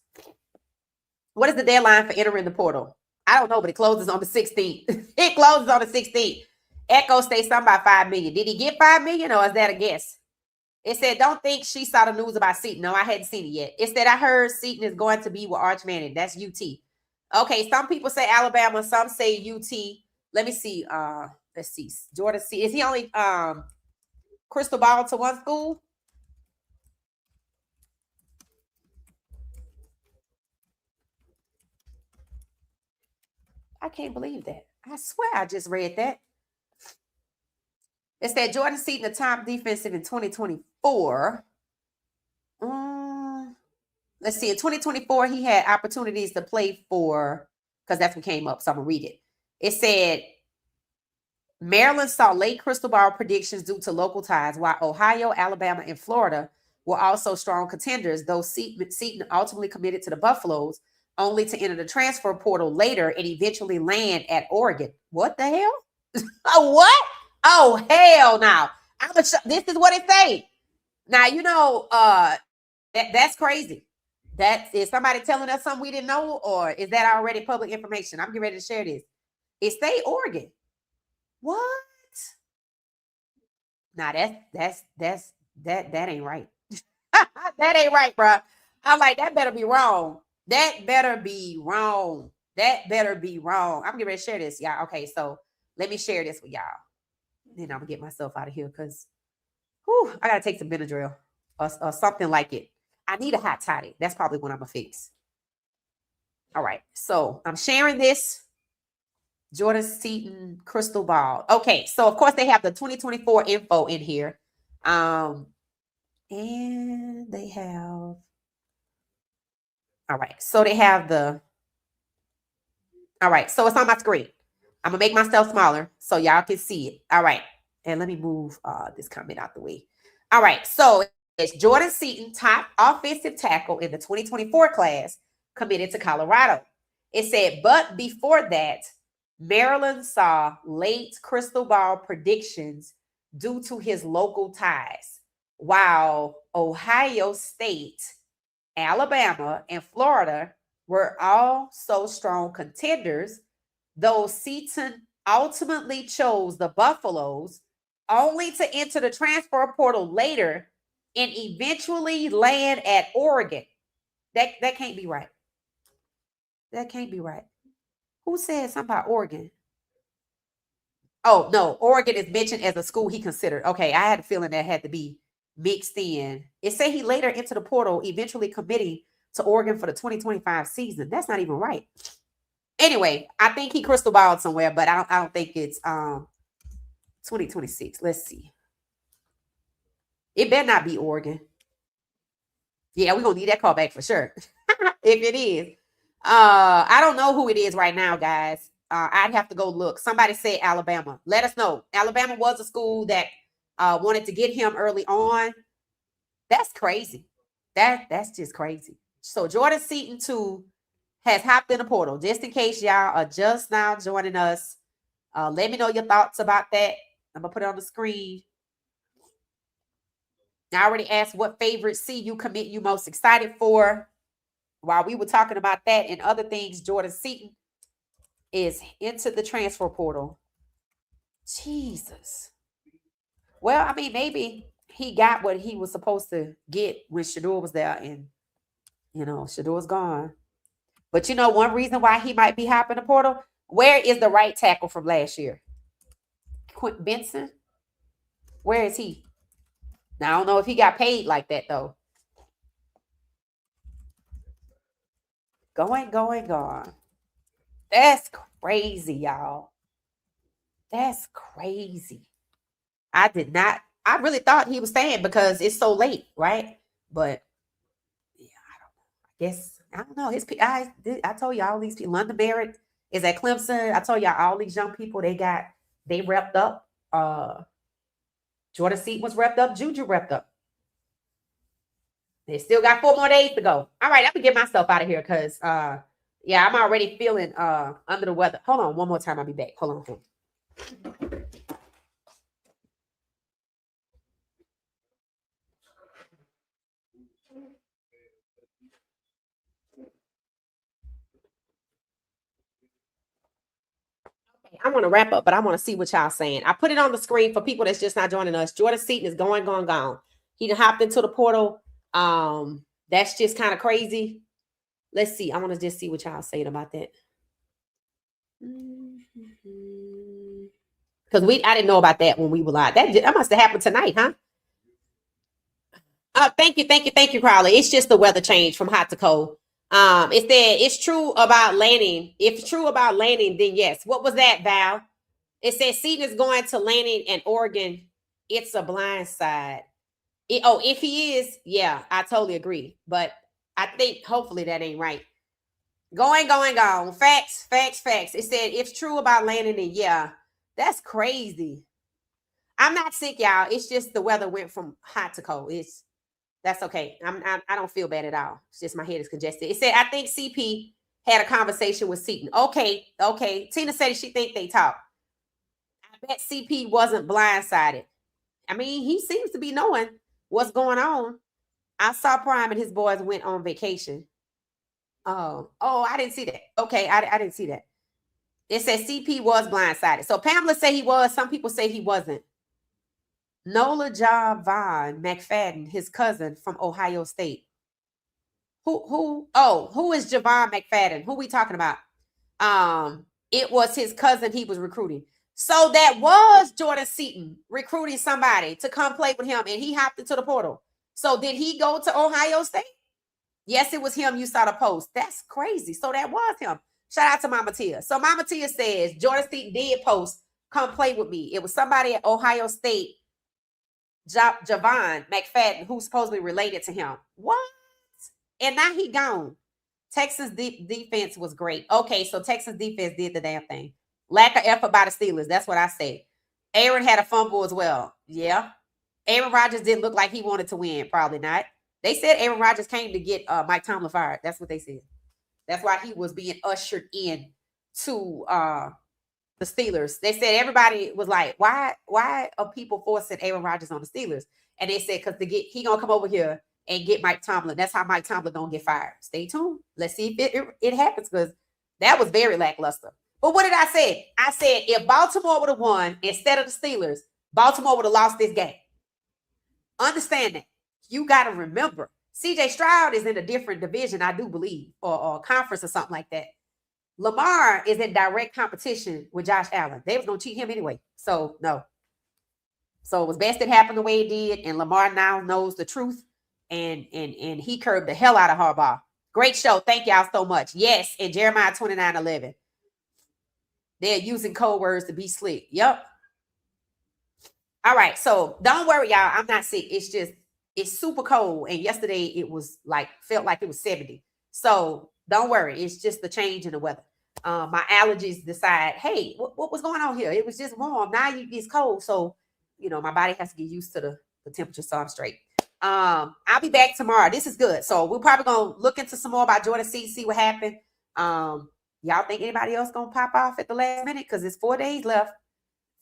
What is the deadline for entering the portal? I don't know, but it closes on the 16th. It closes on the 16th. Echo states something about 5 million. Did he get 5 million or is that a guess? It said, don't think she saw the news about Seton. No, I hadn't seen it yet. It said, I heard Seton is going to be with Arch Manning. That's UT. Okay, some people say Alabama, some say UT. Let me see. Let's see. Jordan C. Is he only crystal ball to one school? I can't believe that. I swear I just read that. It said Jordan Seton, the top defensive in 2024. Let's see. In 2024, he had opportunities to play for, because that's what came up. So I'm going to read it. It said, Maryland saw late crystal ball predictions due to local ties, while Ohio, Alabama, and Florida were also strong contenders, though Seton ultimately committed to the Buffaloes, only to enter the transfer portal later and eventually land at Oregon. What the hell? Oh, what? Oh, hell no. This is what it say. Now, you know, that's crazy. Is somebody telling us something we didn't know, or is that already public information? I'm getting ready to share this. It say Oregon. What? Nah, that ain't right. That ain't right, bro. I'm like, that better be wrong. That better be wrong. That better be wrong. I'm getting ready to share this, y'all. Okay, so let me share this with y'all. Then I'm gonna get myself out of here because I gotta take some Benadryl or something like it. I need a hot toddy. That's probably what I'm gonna fix. All right, so I'm sharing this. Jordan Seton crystal ball. Okay, so of course they have the 2024 info in here. And they have, all right, so they have all right, so it's on my screen. I'm gonna make myself smaller so y'all can see it. All right, and let me move this comment out the way. All right, so it's Jordan Seton, top offensive tackle in the 2024 class, committed to Colorado. It said, but before that, Maryland saw late crystal ball predictions due to his local ties, while Ohio State, Alabama, and Florida were also strong contenders, though Seton ultimately chose the Buffaloes only to enter the transfer portal later and eventually land at Oregon. That can't be right. That can't be right. Who said something about Oregon? Oh, no. Oregon is mentioned as a school he considered. Okay, I had a feeling that had to be mixed in. It said he later entered the portal, eventually committing to Oregon for the 2025 season. That's not even right. Anyway, I think he crystal balled somewhere, but I don't think it's 2026. Let's see. It better not be Oregon. Yeah, we're gonna need that call back for sure. If it is. I don't know who it is right now, guys. I'd have to go look. Somebody said Alabama. Let us know. Alabama was a school that wanted to get him early on. That's crazy. That's just crazy. So Jordan Seton too has hopped in the portal. Just in case y'all are just now joining us, let me know your thoughts about that. I'm gonna put it on the screen. I already asked what favorite CU commit you most excited for. While we were talking about that and other things, Jordan Seton is into the transfer portal. Jesus. Well, I mean, maybe he got what he was supposed to get when Shedeur was there, and Shedeur's gone. But one reason why he might be hopping the portal, where is the right tackle from last year? Quint Benson? Where is he? Now, I don't know if he got paid like that, though. Gone. That's crazy, y'all. That's crazy. I really thought he was staying because it's so late, right? But yeah, I don't know. I told you all these people. London Barrett is at Clemson. I told y'all all these young people they repped up. Jordan Seaton was repped up. Juju repped up. They still got 4 more days to go. All right, I'm gonna get myself out of here because yeah, I'm already feeling under the weather. Hold on, one more time. I'll be back. Hold on. I want to wrap up, but I want to see what y'all saying. I put it on the screen for people that's just not joining us. Jordan Seaton is gone. He done hopped into the portal. That's just kind of crazy. Let's see. I want to just see what y'all saying about that. Because I didn't know about that when we were live. That must have happened tonight, huh? Thank you, Crowley. It's just the weather change from hot to cold. It said it's true about Lanning. If it's true about Lanning, then yes. What was that, Val? It says Seaton is going to Lanning and Oregon. It's a blind side. If he is, yeah, I totally agree. But I think hopefully that ain't right. Going. Facts. It said it's true about Lanning, and yeah, that's crazy. I'm not sick, y'all. It's just the weather went from hot to cold. That's okay. I don't feel bad at all. It's just my head is congested. It said, I think CP had a conversation with Seaton. Okay. Tina said she think they talk. I bet CP wasn't blindsided. I mean, he seems to be knowing what's going on. I saw Prime and his boys went on vacation. Oh, I didn't see that. Okay, I didn't see that. It says CP was blindsided. So Pamela said he was. Some people say he wasn't. Nola Javon McFadden, his cousin from Ohio State. Who is Javon McFadden? Who we talking about? It was his cousin he was recruiting. So that was Jordan Seaton recruiting somebody to come play with him, and he hopped into the portal. So did he go to Ohio State? Yes, it was him. You saw the post. That's crazy. So that was him. Shout out to Mama Tia. So Mama Tia says Jordan Seaton did post, come play with me. It was somebody at Ohio State, Javon McFadden, who's supposedly related to him. What? And now he gone. Texas defense was great. Okay, so Texas defense did the damn thing. Lack of effort by the Steelers. That's what I say. Aaron had a fumble as well. Yeah. Aaron Rodgers didn't look like he wanted to win. Probably not. They said Aaron Rodgers came to get Mike Tomlin fired. That's what they said. That's why he was being ushered in to the Steelers. They said everybody was like, why are people forcing Aaron Rodgers on the Steelers? And they said, because he gonna come over here and get Mike Tomlin. That's how Mike Tomlin gonna get fired. Stay tuned. Let's see if it happens, because that was very lackluster. But what did I say? I said if Baltimore would have won instead of the Steelers, Baltimore would have lost this game. Understand that. You got to remember, CJ Stroud is in a different division, I do believe, or conference or something like that. Lamar is in direct competition with Josh Allen. They was going to cheat him anyway. So, no. So, it was best it happened the way it did, and Lamar now knows the truth, and he curbed the hell out of Harbaugh. Great show. Thank y'all so much. Yes, and Jeremiah 29:11. They're using code words to be slick. Yep. All right. So, don't worry, y'all. I'm not sick. It's super cold. And yesterday it was felt like it was 70. So don't worry. It's just the change in the weather. My allergies decide, hey, what was going on here? It was just warm. Now it's cold. So, my body has to get used to the temperature. So I'm straight. I'll be back tomorrow. This is good. So we're probably going to look into some more about Jordan Seaton, see what happened. Y'all think anybody else going to pop off at the last minute? Because it's 4 days left.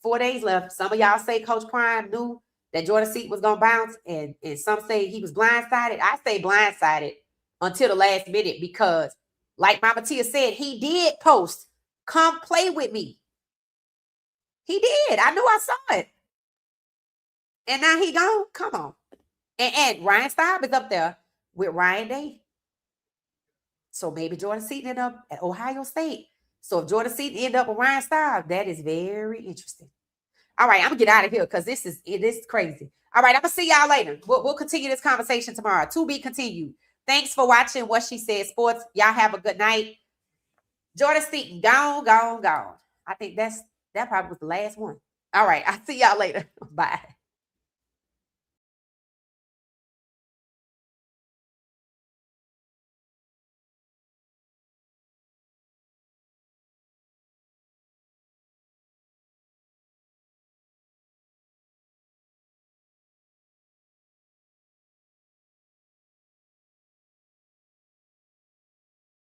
4 days left. Some of y'all say Coach Prime knew that Jordan Seaton was going to bounce, and some say he was blindsided. I say blindsided until the last minute because, like Mama Tia said, he did post, come play with me. He did. I knew I saw it. And now he gone. Come on. And Ryan Staub is up there with Ryan Day. So maybe Jordan Seaton ended up at Ohio State. So if Jordan Seaton ended up with Ryan Staub, that is very interesting. All right, I'm going to get out of here because this is crazy. All right, I'm going to see y'all later. We'll continue this conversation tomorrow. To be continued. Thanks for watching What She Said Sports. Y'all have a good night. Jordan Seaton, gone. I think that probably was the last one. All right, I'll see y'all later. Bye.